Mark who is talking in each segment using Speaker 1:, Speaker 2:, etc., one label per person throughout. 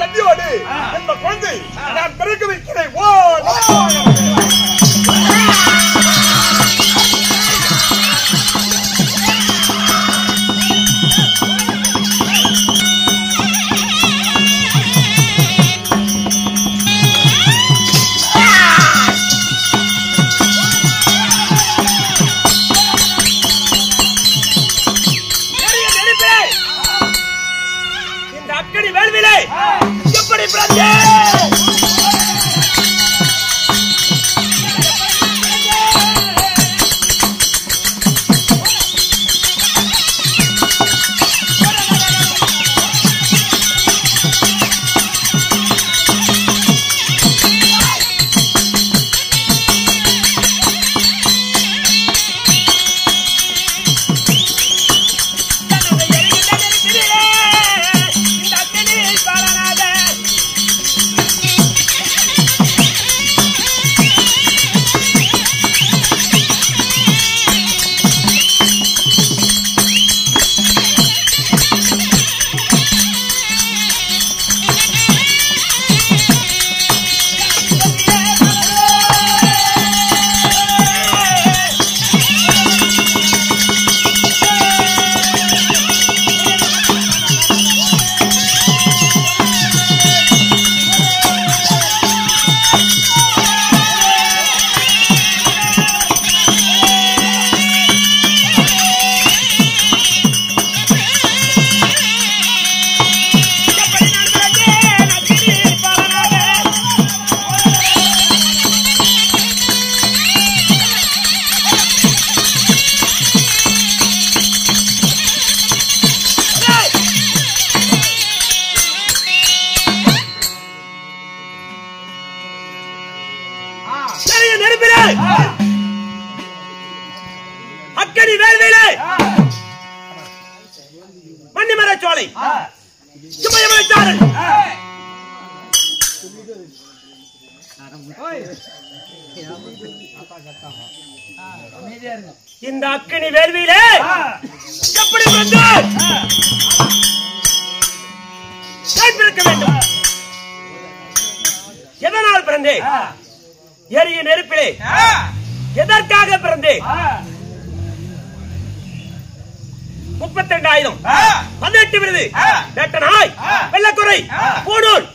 Speaker 1: சக்தியோடு இந்த குழந்தை நான் பிறக்க வைக்கிறேன். ஓ எப்படி பிறந்தே அக்கடி வேள்வியிலே மன்னிமர சோலை இந்த அக்கனி வேள்வியிலே எப்படி பிறக்க வேண்டும்? எதனால் பிறந்தே? எரிய நெருப்பிலே எதற்காக பிறந்தே? 32,000 18 விருது வேட்டனாய் வெள்ளக்குறை பூடூர்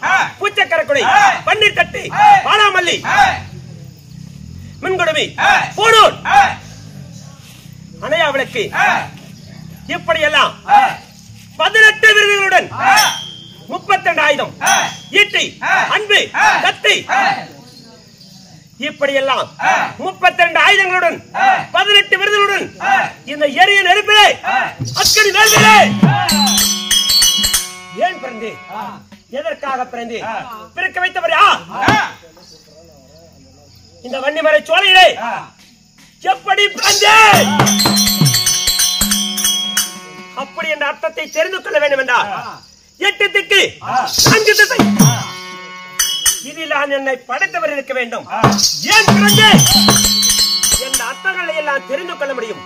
Speaker 1: பூச்சக்கரக்குடை பன்னீர் கட்டு பாலாமல்லி மின்கொடுமி பூடூர் அணையா விளக்கு இப்படியெல்லாம் 18 விருதுகளுடன் 32,000 ஈட்டி அன்பு கத்தி இப்படியெல்லாம் 32 ஆயுதங்களுடன் 18 விருதுகளுடன் இந்த எரிய நெருப்பிலே அக்கடி வேள்வியிலே ஏன் பிறந்தே? எதற்காக பிறந்தே? பிறக்க வைத்தவர் யார்? இந்த வன்னிமரை சோலையிலே எப்படி பிறந்தே? அப்படி என்ற அர்த்தத்தை தெரிந்து கொள்ள வேண்டும் என்றால் 8 திக்கு 4 திசை இதில் என்னை படைத்தவர் இருக்க வேண்டும். ஏன் பிறந்தே என்ற அர்த்தங்களை எல்லாம் தெரிந்து கொள்ள முடியும்.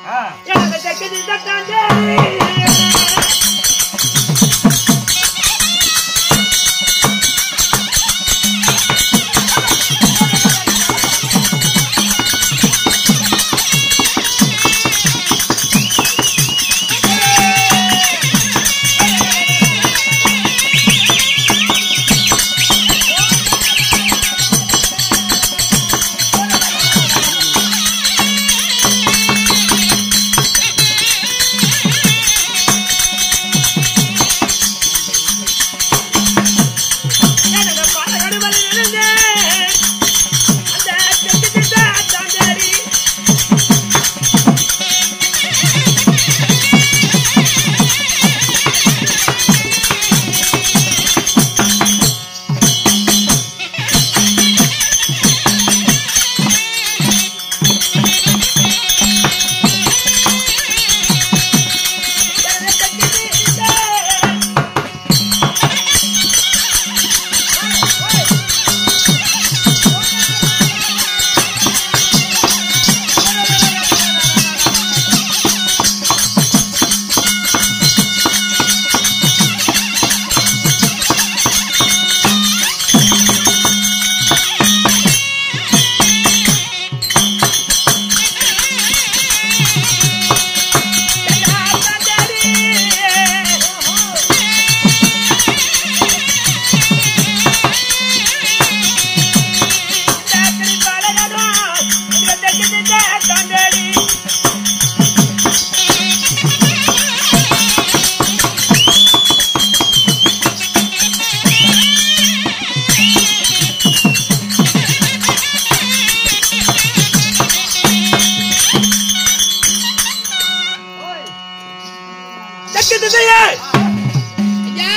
Speaker 1: திசையிலே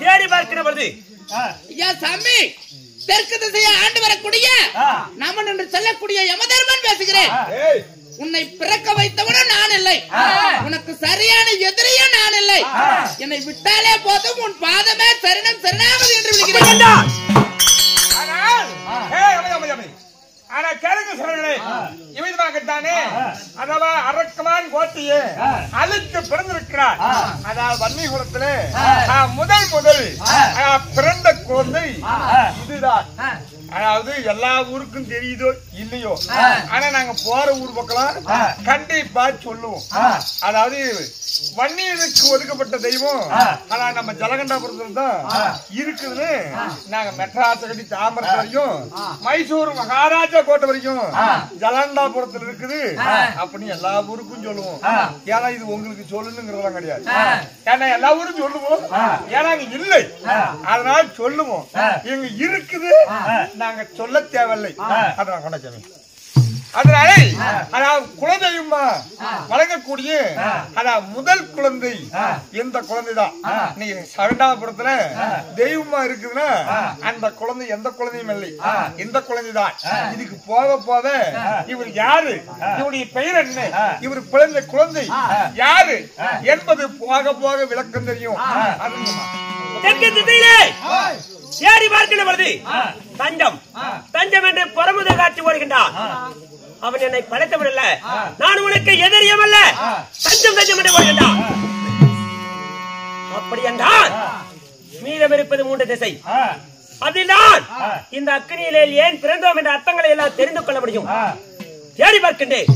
Speaker 1: தேடி பார்க்கிற பொழுது
Speaker 2: சாமி தெற்கு திசையை ஆண்டு வரக்கூடிய நமன் என்று சொல்லக்கூடிய யமதர்மன் பேசுகிறேன். உன்னை பிறக்க வைத்தவனும் நான் இல்லை, உனக்கு சரியான எதிரியும் நான் இல்லை. என்னை விட்டாலே போதும், உன் பாதமே சரணம் சரணாகதி என்று விடுகிறேன்.
Speaker 3: ஆனா கேளுங்க சொல்றேன், இவதாகத்தானே அதாவது அரக்கமான் கோட்டையே அழுத்து பிறந்திருக்கிறார். அதாவது வன்னிகுலத்துல முதல் பிறந்த குழந்தை இதுதான். அதாவது எல்லா ஊருக்கும் தெரியுதோ இல்லையோ, ஆனா நாங்க போற ஊர் பக்கம் கண்டிப்பா சொல்லுவோம். அதாவது வன்னியருக்கு ஒதுக்கப்பட்ட தெய்வம் ஆனா நம்ம ஜலகண்டாபுரத்துல தான் இருக்குதுன்னு நாங்க மெட்ராஸ் கட்டி தாம்பரத்து வரைக்கும் மைசூர் மகாராஜா கோட்டை வரைக்கும் ஜலகண்டாபுரத்துல இருக்குது அப்படின்னு எல்லா ஊருக்கும் சொல்லுவோம். ஏன்னா இது உங்களுக்கு சொல்லணுங்கிறதெல்லாம் கிடையாது, ஏன்னா எல்லா ஊருக்கும் சொல்லுவோம். ஏன்னா இங்க இல்லை அதனால சொல்லுவோம். இங்க இருக்குது நாங்க சொல்ல தேவையில்லை. அதான் கொண்டாச்சாமி. அதனால அதாவது குலதெய்வமா வழங்கக்கூடிய அதாவது முதல் குழந்தை எந்த குழந்தைதான். இன்னைக்கு சகண்டாபுரத்துல தெய்வமா இருக்குதுன்னா அந்த குழந்தை எந்த குழந்தையும் இல்லை, இந்த குழந்தைதான். இதுக்கு போக போக இவர் யாரு, இவருடைய பெயர் என்ன, இவர் பிறந்த குழந்தை யாரு என்பது போக போக விளக்கம் தெரியும்.
Speaker 1: ஏறி பார்க்கிற பொழுது தஞ்சம் தஞ்சம் என்று பரமுத காட்சி வருகின்றான். அவன் என்னை படைத்தவன் அல்ல, நான் உனக்கு எதிரியம் அல்ல. தஞ்சம் தஞ்சம் என்று வருகின்றான். அப்படி என்றால் மீதம் இருப்பது 3 திசை. அதில்தான் இந்த அக்னியிலே ஏன் பிறந்தோம் என்ற அர்த்தங்களை எல்லாம் தெரிந்து கொள்ள முடியும். தேடி பார்க்கின்றேன்.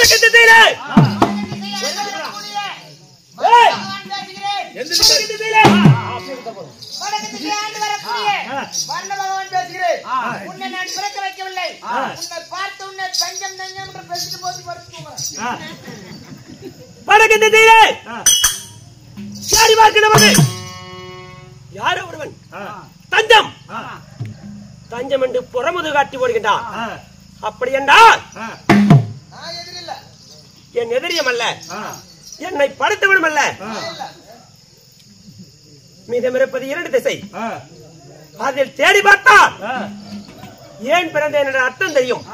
Speaker 1: வடக்கு திசையிலே
Speaker 2: உன்னை நான் பிறக்க வைக்கவில்லை. உன்னை பார்த்து உன்னை தஞ்சம் தஞ்சம் என்று பேசிட்டு போது
Speaker 1: வடக்கு திசையிலே யாரி பார்க்க நமக்கு யாரோ ஒருவன் தஞ்சம் தஞ்சம் என்று புறமுது காட்டி ஓடுகின்றான். அப்படி என்றால் என் எதிரியம் அல்ல, என்னை படுத்தவனும் அல்ல. மீதம் இருப்பது 2 திசை. அதில் தேடி பார்த்தால் ஏன் பிறந்தேன் என்ற அர்த்தம் தெரியும்.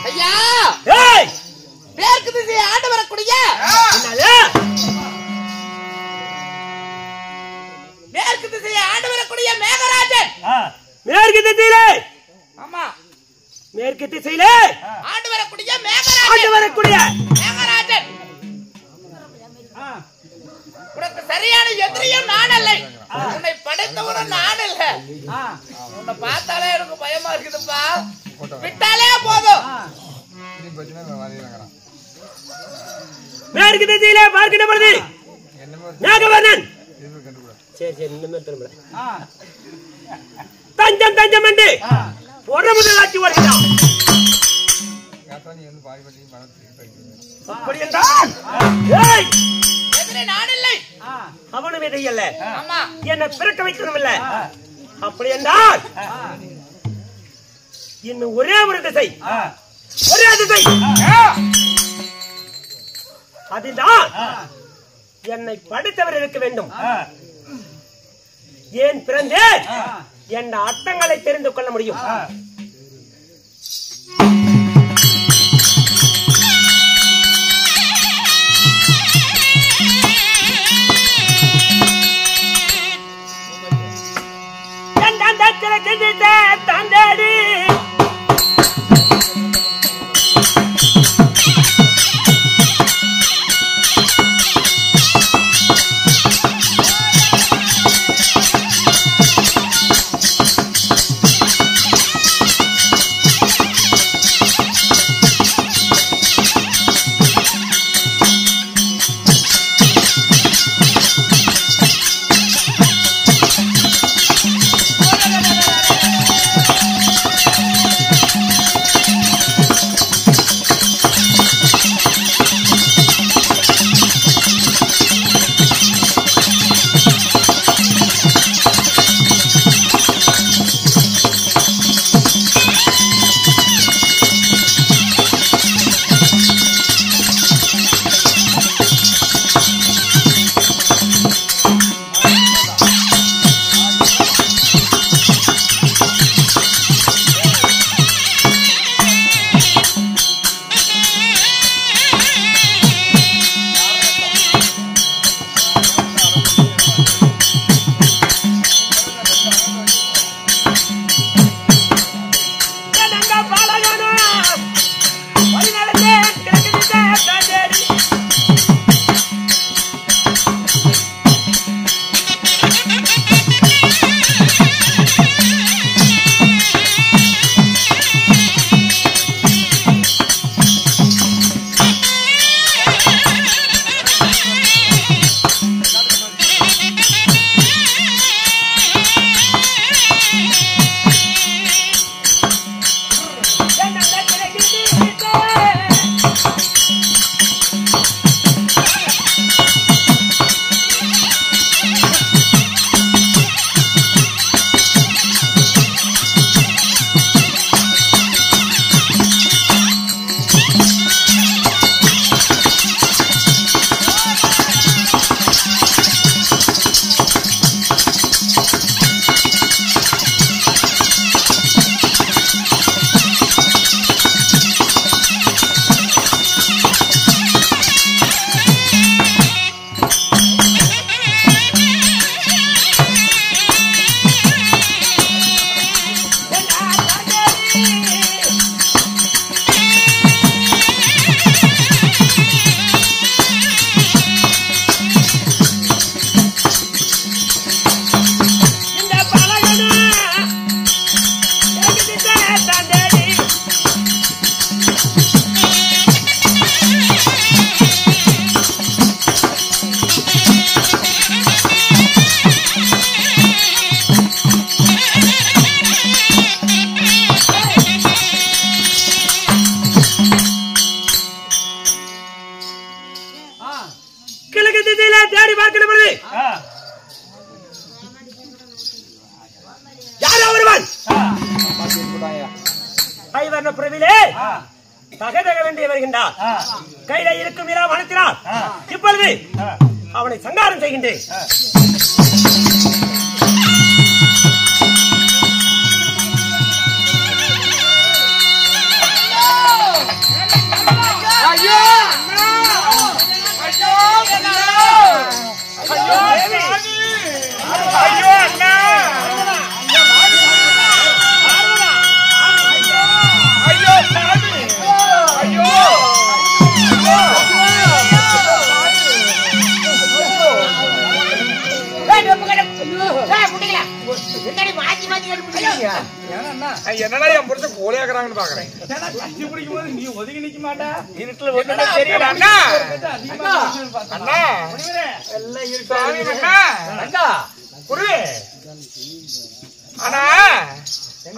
Speaker 2: ஐயா
Speaker 1: ஏய்
Speaker 2: மேற்கு திசையை ஆண்டு வரக்கூடிய
Speaker 1: என்னது
Speaker 2: மேற்கு திசையை ஆண்டு வரக்கூடிய மேகராஜன்
Speaker 1: மேற்கு திசையிலே
Speaker 2: ஆமா
Speaker 1: மேற்கு திசையிலே
Speaker 2: ஆண்டு வரக்கூடிய
Speaker 1: ஆண்டு
Speaker 2: மேகராஜன்
Speaker 1: வரக்கூடிய
Speaker 2: மேகராஜன் உனக்கு சரியான எதிரியும் நான் இல்லை உன்னை படைத்தவனும் நான் இல்லை உன்னை பார்த்தாலே எனக்கு பயமா இருக்குதுப்பா விட்டாலே போதும்
Speaker 1: மேற்கு திசையிலே பார்க்கின்ற பொழுது மேகவர்ணன் சரி சரி இந்த மாதிரி திரும்ப தஞ்சம் தஞ்சம் என்று ஒரு முதலாட்சி வருகிறான் அப்படி என்றால் ஏய்
Speaker 2: எதிரி நான் இல்லை
Speaker 1: அவனும் எதை அல்ல
Speaker 2: ஆமா
Speaker 1: என்னை பிறக்க வைக்கணும் இல்ல அப்படி என்றால் இன்னும் ஒரே ஒரு திசை அதுதான் என்னை படித்தவர் இருக்க வேண்டும் ஏன் பிறந்தேன் என் அர்த்தங்களை தெரிந்து கொள்ள முடியும் தந்தாடி தகதக வேண்டிய வருகின்றார். கையில இருக்கும் நிலா வனத்தினால் இப்பொழுது அவனை சங்காரம் செய்கின்றேன்.
Speaker 3: என்னடா என் புரிஞ்ச கோலையாக்குறாங்கன்னு பாக்குறேன்.
Speaker 4: கட்சி பிடிக்கும் போது நீ ஒதுங்கி நிக்க மாட்டா.
Speaker 1: இருட்டுல ஒண்ணுமே தெரியல
Speaker 3: அண்ணா
Speaker 4: அதிகமா
Speaker 3: அண்ணா
Speaker 1: எல்லாம்
Speaker 3: சாமி
Speaker 1: இருட்டு
Speaker 3: அண்ணா குருவே ஆனா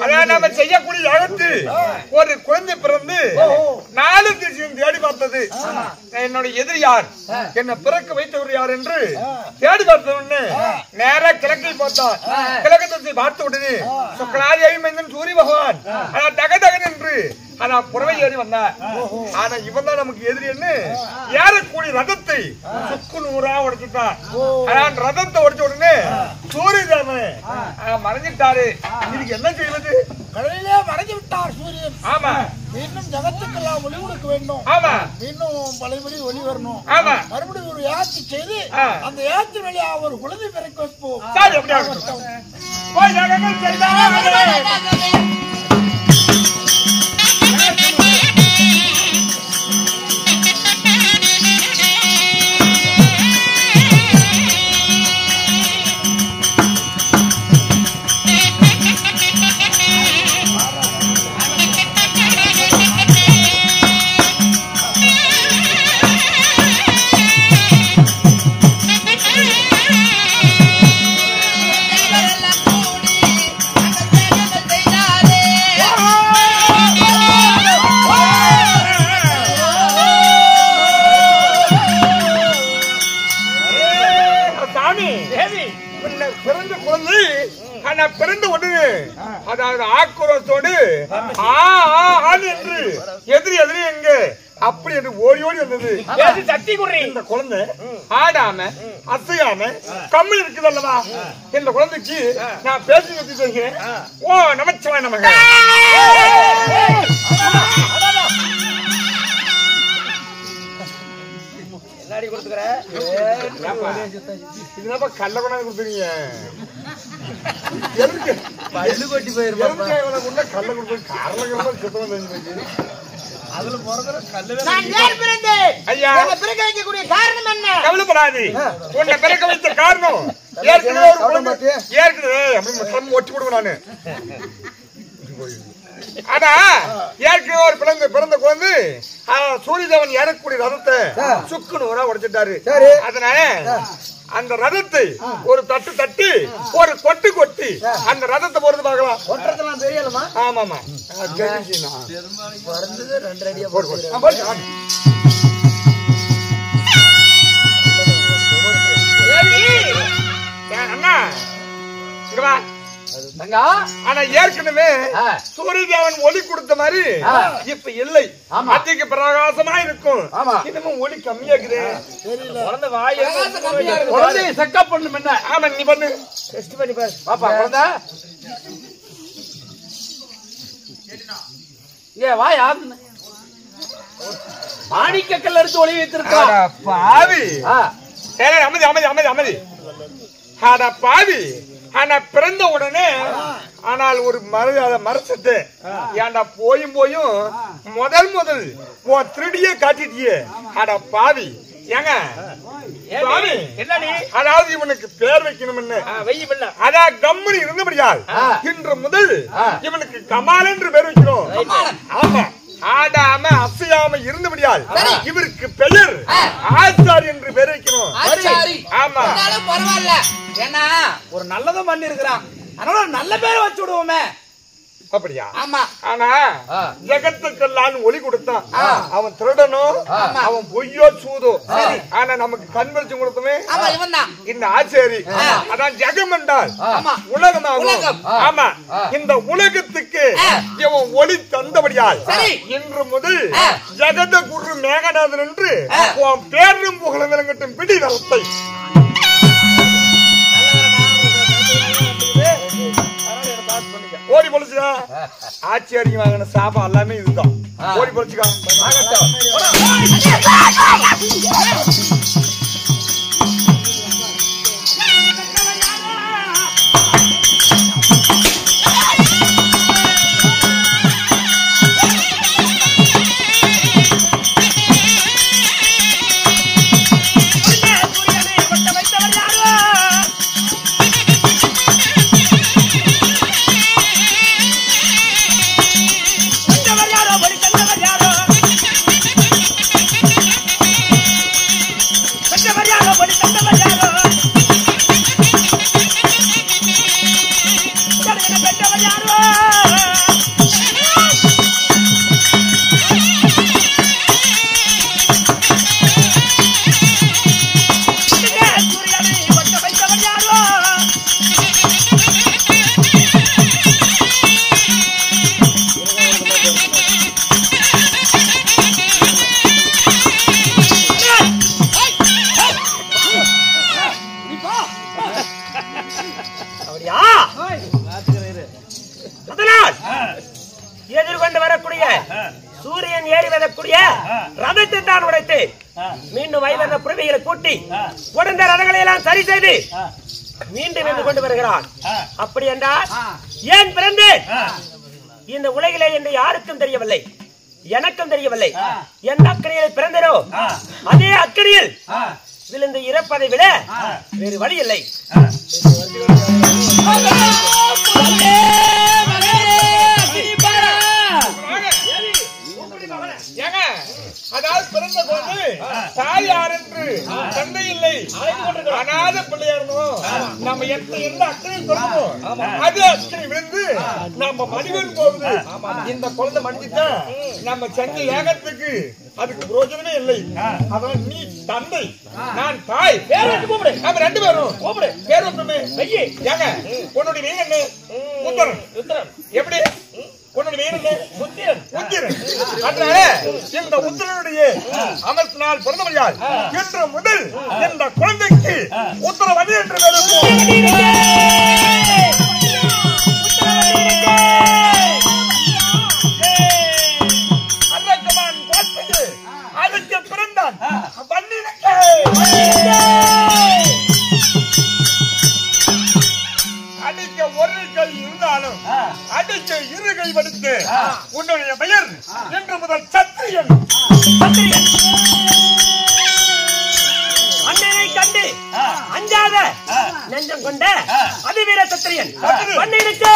Speaker 3: அதான் நம்ம செய்யக்கூடிய யாகத்து ஒரு குழந்தை பிறந்து 4 திசையும் தேடி பார்த்தது. என்னோட எதிரி யார், என்ன பிறக்க வைத்தவர் யார் என்று தேடி பார்த்தவன்னு நேரா கிழக்கை பார்த்தார். கிழக்கு திசை பார்த்த உடனே சுக்கராதி ஐமைந்தன் சூரிய பகவான் தகதகன் என்று ஆனா புறவை ஏறி வந்தார். ஆனா இவன் தான் நமக்கு எதிரின்னு ஏறக்கூடிய ரதத்தை சுக்கு நூறா உடைச்சுட்டான். ஆனா ரதத்தை உடைச்ச உடனே சூரியன் மறைஞ்சிட்டாரு. இதுக்கு என்ன செய்வது?
Speaker 5: கடலிலே மறைஞ்சு விட்டார் சூரியன்.
Speaker 3: ஆமா
Speaker 5: மீண்டும் ஜகத்துக்கெல்லாம் ஒளி கொடுக்க வேண்டும்.
Speaker 3: ஆமா
Speaker 5: மீண்டும் பழையபடி ஒளி வரணும்.
Speaker 3: ஆமா
Speaker 5: மறுபடியும் ஒரு யாத்திரை செய்து அந்த யாத்திரை வழியா ஒரு குழந்தை பிறக்க வைப்போம்.
Speaker 3: சரி அப்படியே ஆகட்டும். போய் யாகங்கள் செய்தார். பிறந்த உடனே அதாவது ஆக்ரோஷத்தோடு என்று எதிரி எதிரி எங்க அப்படி என்று ஓடி ஓடி வந்தது.
Speaker 1: சக்தி குறை
Speaker 3: இந்த குழந்தை ஆடாம அசையாம கம்மல் இருக்குது அல்லவா, இந்த குழந்தைக்கு நான் பேசி வச்சு சொல்கிறேன். ஓ நமச்சிவாய நமக.
Speaker 1: எல்லாடி கொடுத்துக்கிற
Speaker 3: இதுதான் கல்ல கொண்டாந்து கொடுத்துருங்க. எதுக்கு
Speaker 1: பல்லு கொட்டி போயிருமா
Speaker 3: கல்ல கொடுத்து காரணம் சுத்தம்
Speaker 4: அதுல போறதுல கல்லுல
Speaker 2: நான் ஏன் பிறந்தேன்?
Speaker 3: ஐயா
Speaker 2: என்னை பிறக்க வைக்கக்கூடிய காரணம் என்ன?
Speaker 3: கவலைப்படாது. உன்னை பிறக்க வைத்த காரணம் ஏற்கனவே ஒரு குழந்தை ஏற்கனவே அப்படின்னு ஒட்டி விடுவேன் நானு. ஆனா ஏற்கனவே ஒரு பிறந்த குழந்தை சூரியதேவன் ஏறக்கூடிய ரதத்தை சுக்குன்னு உடைச்சிட்டாரு. அதனால அந்த ரதத்தை ஒரு தட்டு தட்டி ஒரு கொட்டு கொட்டி அந்த ரதத்தை போறது பார்க்கலாம்.
Speaker 1: ஒட்டுறதெல்லாம் தெரியலமா?
Speaker 3: ஆமாமா
Speaker 1: பிறந்தது 2 அடியா
Speaker 3: அண்ணா இங்க வா. ஆனா ஏற்கனவே சூரியதேவன் ஒளி கொடுத்த மாதிரி இப்ப இல்லை. அதிக பிரகாசமா இருக்கும். இன்னமும் ஒளி கம்மியாக்குது.
Speaker 1: குழந்தை வாய்
Speaker 4: குழந்தைய செக்கப் பண்ணு. என்ன
Speaker 3: ஆமா நீ பண்ணு.
Speaker 1: டெஸ்ட் பண்ணி பாரு.
Speaker 4: பாப்பா குழந்தை ஏ வா யாருன்னு மாணிக்கக்கல்ல எடுத்து ஒளி வைத்திருக்கா
Speaker 3: பாவி. அமைதி அமைதி அமைதி அமைதி. ஆனா பாவி. ஆனா பிறந்த உடனே ஆனால் ஒரு மரசட்டு ஏன்டா போயும் முதல் உன் திருடியே காட்டிட்டியே. ஆனா பாவி. ஏங்க பாவி
Speaker 1: என்னடி
Speaker 3: அதாவது இவனுக்கு பேர் வைக்கணும்னு
Speaker 1: வெய்ய
Speaker 3: அதான் கம்முனி இருந்தபடியால் இன்று முதல் இவனுக்கு கமால் என்று பேர் வைக்கணும். ஆமா ஆடாம அசையாம இருந்தபடியால் இவருக்கு பெயர் ஆச்சாரி என்று பேர் வைக்கணும். ஆமா
Speaker 2: பரவாயில்ல.
Speaker 4: ஏன்னா ஒரு நல்லதும் பண்ணி இருக்கிறான், அதனால நல்ல பேரை வச்சு விடுவோமே.
Speaker 3: அப்படியா?
Speaker 2: ஆமா.
Speaker 3: ஆனா ஜெகத்துக்கெல்லாம் ஒளி கொடுத்தான். அவன் திருடனோ அவன் பொய்யோ சூதோ, ஆனா நமக்கு கண் வெளிச்சம் கொடுத்தமே இந்த ஆச்சேரி. அதான் ஜெகம் என்றால் உலகமாகும். ஆமா இந்த உலகத்துக்கு இவன் ஒளி தந்தபடியால் இன்று முதல் ஜெகத குரு மேகநாதன் என்று உன் பேரும் புகழும் விளங்கட்டும். பிடி வரத்தை புரியுதா? ஆட்சி அறிக்கை வாங்கின சாபம் எல்லாமே இதுதான். ஓடி போச்சுக்கா.
Speaker 1: எதிர்கொண்டு வரக்கூடிய சூரியன் ஏறி வரக்கூடிய ரதத்தை தான் உடைத்து மீண்டும் வைவந்த புறவிகளை கூட்டி உடந்த ரதங்களை எல்லாம் சரி செய்து மீண்டும் வந்து கொண்டு வருகிறான். அப்படி என்றால் ஏன் பிறந்தேன் இந்த உலகிலே என்று யாருக்கும் தெரியவில்லை, எனக்கும் தெரியவில்லை. எந்த அக்கறையில் பிறந்தனோ அதே அக்கறையில் விழுந்து இறப்பதை விட வேறு வழி இல்லை.
Speaker 3: அதாவது பிறந்த போது தாயார் என்று தந்தை இல்லை, அனாத பிள்ளையாரணும். நம்ம எந்த அக்கறை சொல்லணும் அது அக்கறை விழுந்து நம்ம மனிதன் போகுது. இந்த குழந்தை மனிதா நம்ம சென்னை ஏகத்துக்கு அதுக்கு பிரயோஜனமே இல்லை. அதான் நீ தந்தை நான் தாய் பேர் கூப்பிடு. நம்ம ரெண்டு பேரும் கூப்பிடு. பேர் ஒன்றுமே ஐயே ஏங்க உன்னுடைய வீடு என்ன? உத்தரன். உத்தரன் எப்படி? உன்னுடைய வீடு என்ன? உத்திரன். உத்திரன். அதனால இந்த உத்திரனுடைய அமர்த்து நாள் பிறந்தவர் யார் என்ற முதல் இந்த குழந்தைக்கு உத்தரவதி என்று அதுக்கு பிறந்தான் அடிக்க ஒரு கை இருந்தாலும் அடிக்க இரு கை வடித்து உன்னுடைய பெயர் என்று முதல் சத்திரியன்.
Speaker 1: அண்ணனை கண்டு அஞ்சாத நெஞ்சம் கொண்ட அதிவீர சத்திரியன் பண்ணிருக்கு.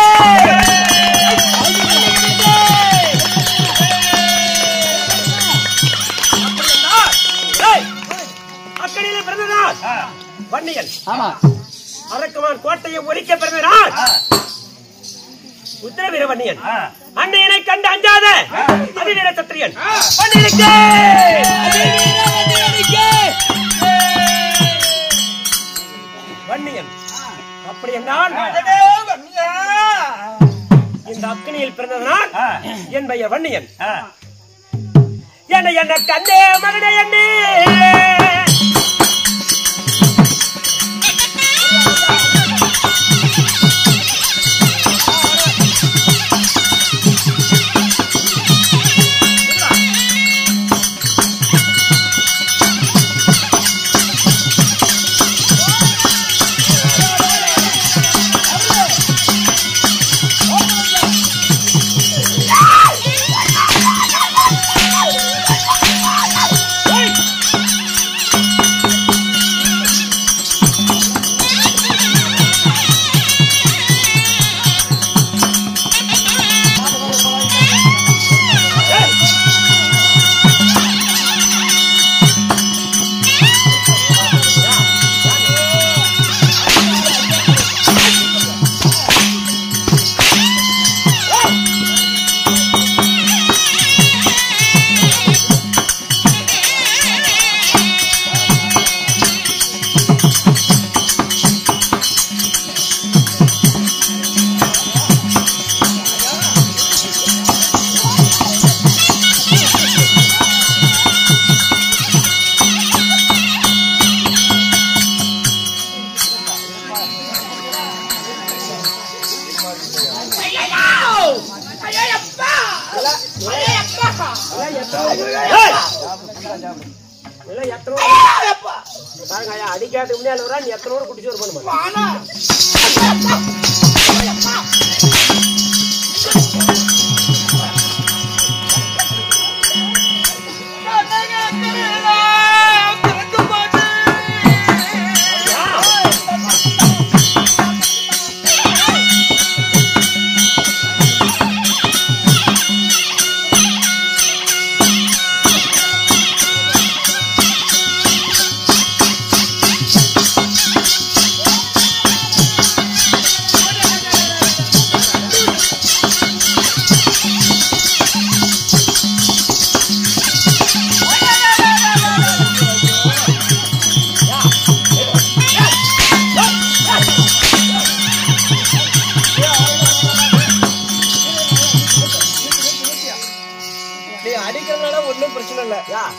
Speaker 1: அக்கடியில பிறந்ததால் வன்னியன் அரக்கமான் கோட்டையை ஒழிக்க பிறந்ததால் உத்தரவீர வன்னியன். அன்னையனை கண்டு அஞ்சாத அதிவீர சத்திரியன் பண்ணிருக்கு. வன்னியன் அப்படி என்றால் இந்த அக்கனியில் பிறந்ததனால் என் பெயர் வன்னியன். என்ன என்ன கண்ணே மகனே என்னே அடிக்காட்டு முன்னாடி வரா நீ எத்தனோட குடிச்சு ஒரு பண்ணுமா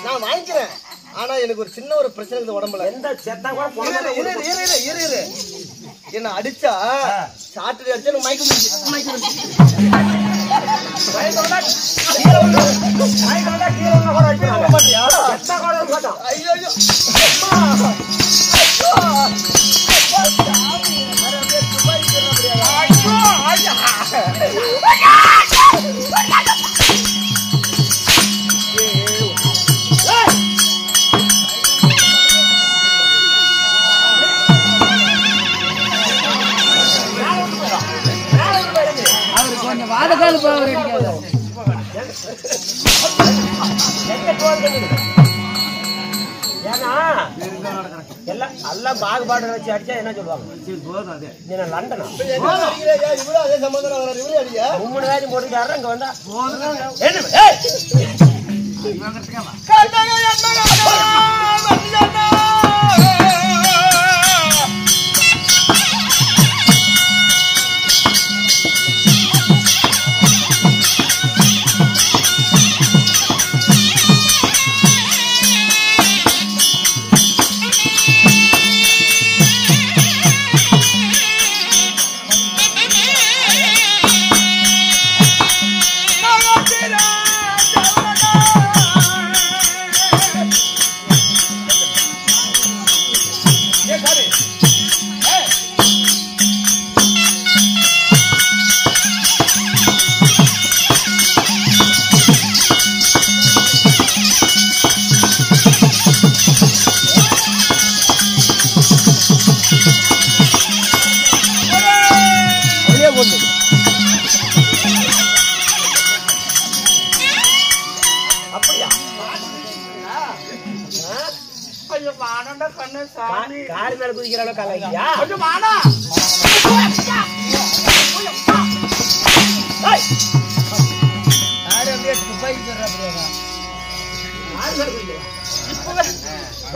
Speaker 6: நான் வாங்கிக்கிறேன். ஆனா எனக்கு ஒரு சின்ன ஒரு பிரச்சனை இருக்குது உடம்புல.
Speaker 1: எந்த செத்தா கூட
Speaker 6: இரு என்ன அடிச்சா சாட்டர்டே அடிச்சா எனக்கு மயக்கம்
Speaker 1: எல்லாம் பாகுபாடு வச்சு அடிச்சா என்ன சொல்லுவாங்க? லண்டனா
Speaker 6: அதே சம்பந்தம்
Speaker 1: 3 வேலை போட்டுக்காரு அங்க வந்தா காரி மேல குதிக்கிற அளவுக்கு கலாய்க்கியா?
Speaker 2: கொஞ்சம் வாடா.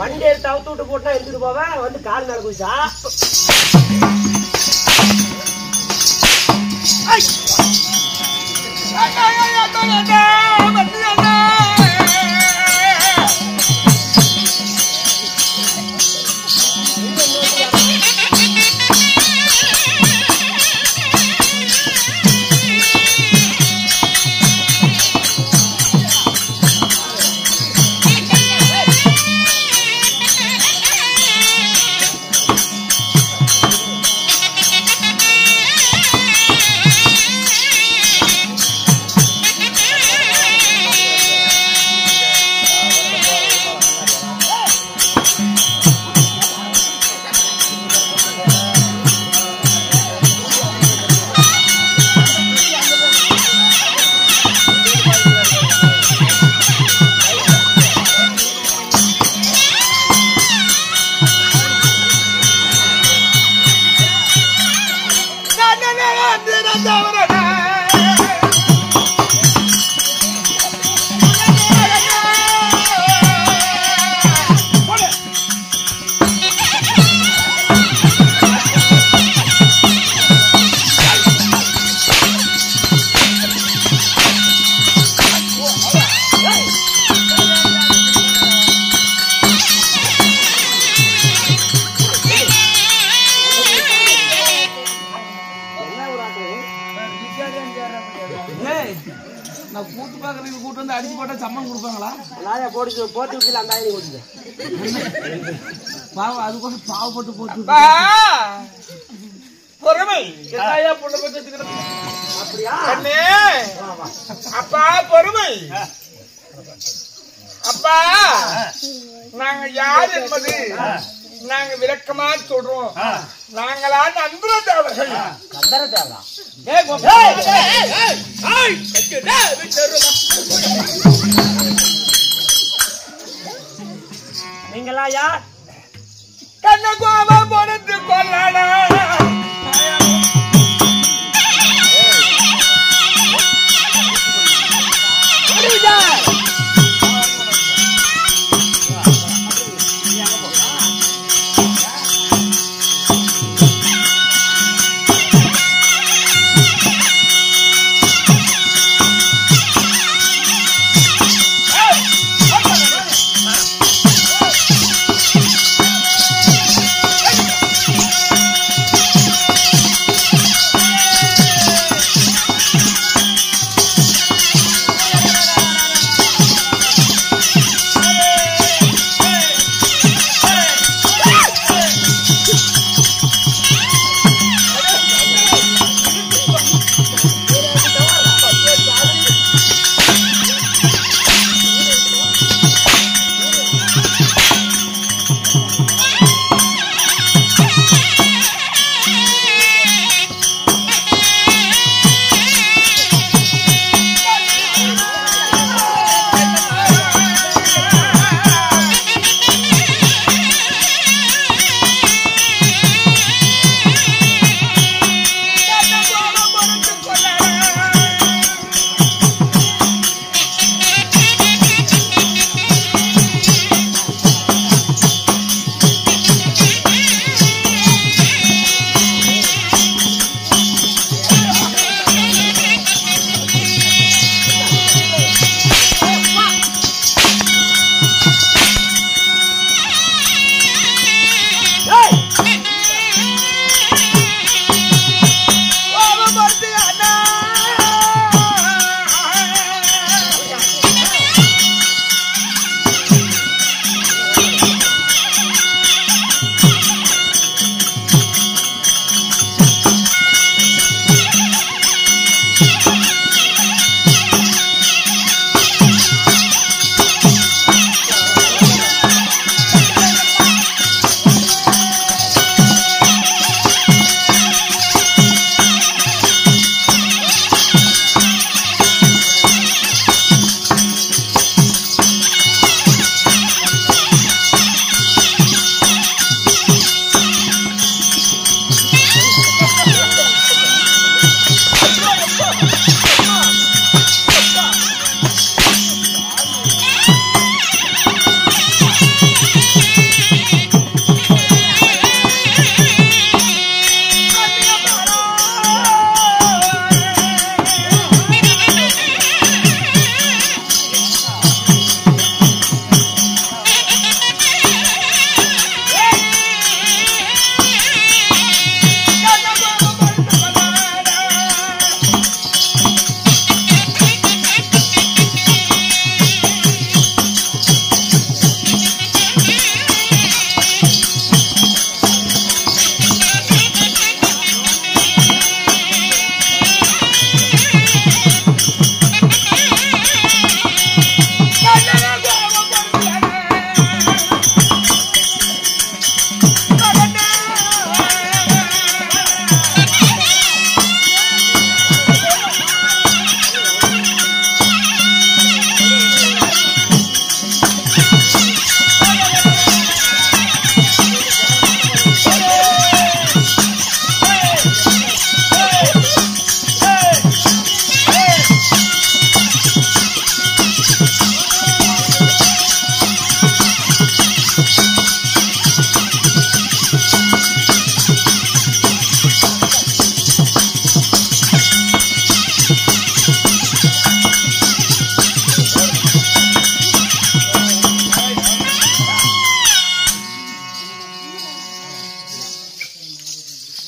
Speaker 1: வண்டி எடுத்து அவுத்து விட்டு போட்டா எடுத்துட்டு போவேன் வந்து கால் மேல குதிச்சா
Speaker 4: நான் கூட்டு பாக்குறதுக்கு கூட்டு வந்து அடிச்சு போட்டா சம்மன் கொடுப்பாங்களா?
Speaker 6: நாயா போட்டு விட்டு அந்த ஆயிரம் கொடுங்க.
Speaker 4: பாவம் அது கூட பாவப்பட்டு போட்டு
Speaker 3: பொறுமை
Speaker 4: நாயா புள்ள பத்தி
Speaker 6: அப்படியா?
Speaker 3: கண்ணே அப்பா பொறுமை அப்பா நாங்க யார் என்பது நாங்க விளக்கமா சொல்றோம். நாங்களா நந்திர தேவர்கள்.
Speaker 6: கந்தர தேவரா? நீங்களா யார்?
Speaker 3: கண்ண கோபம் பொறுத்து கொள்ளடா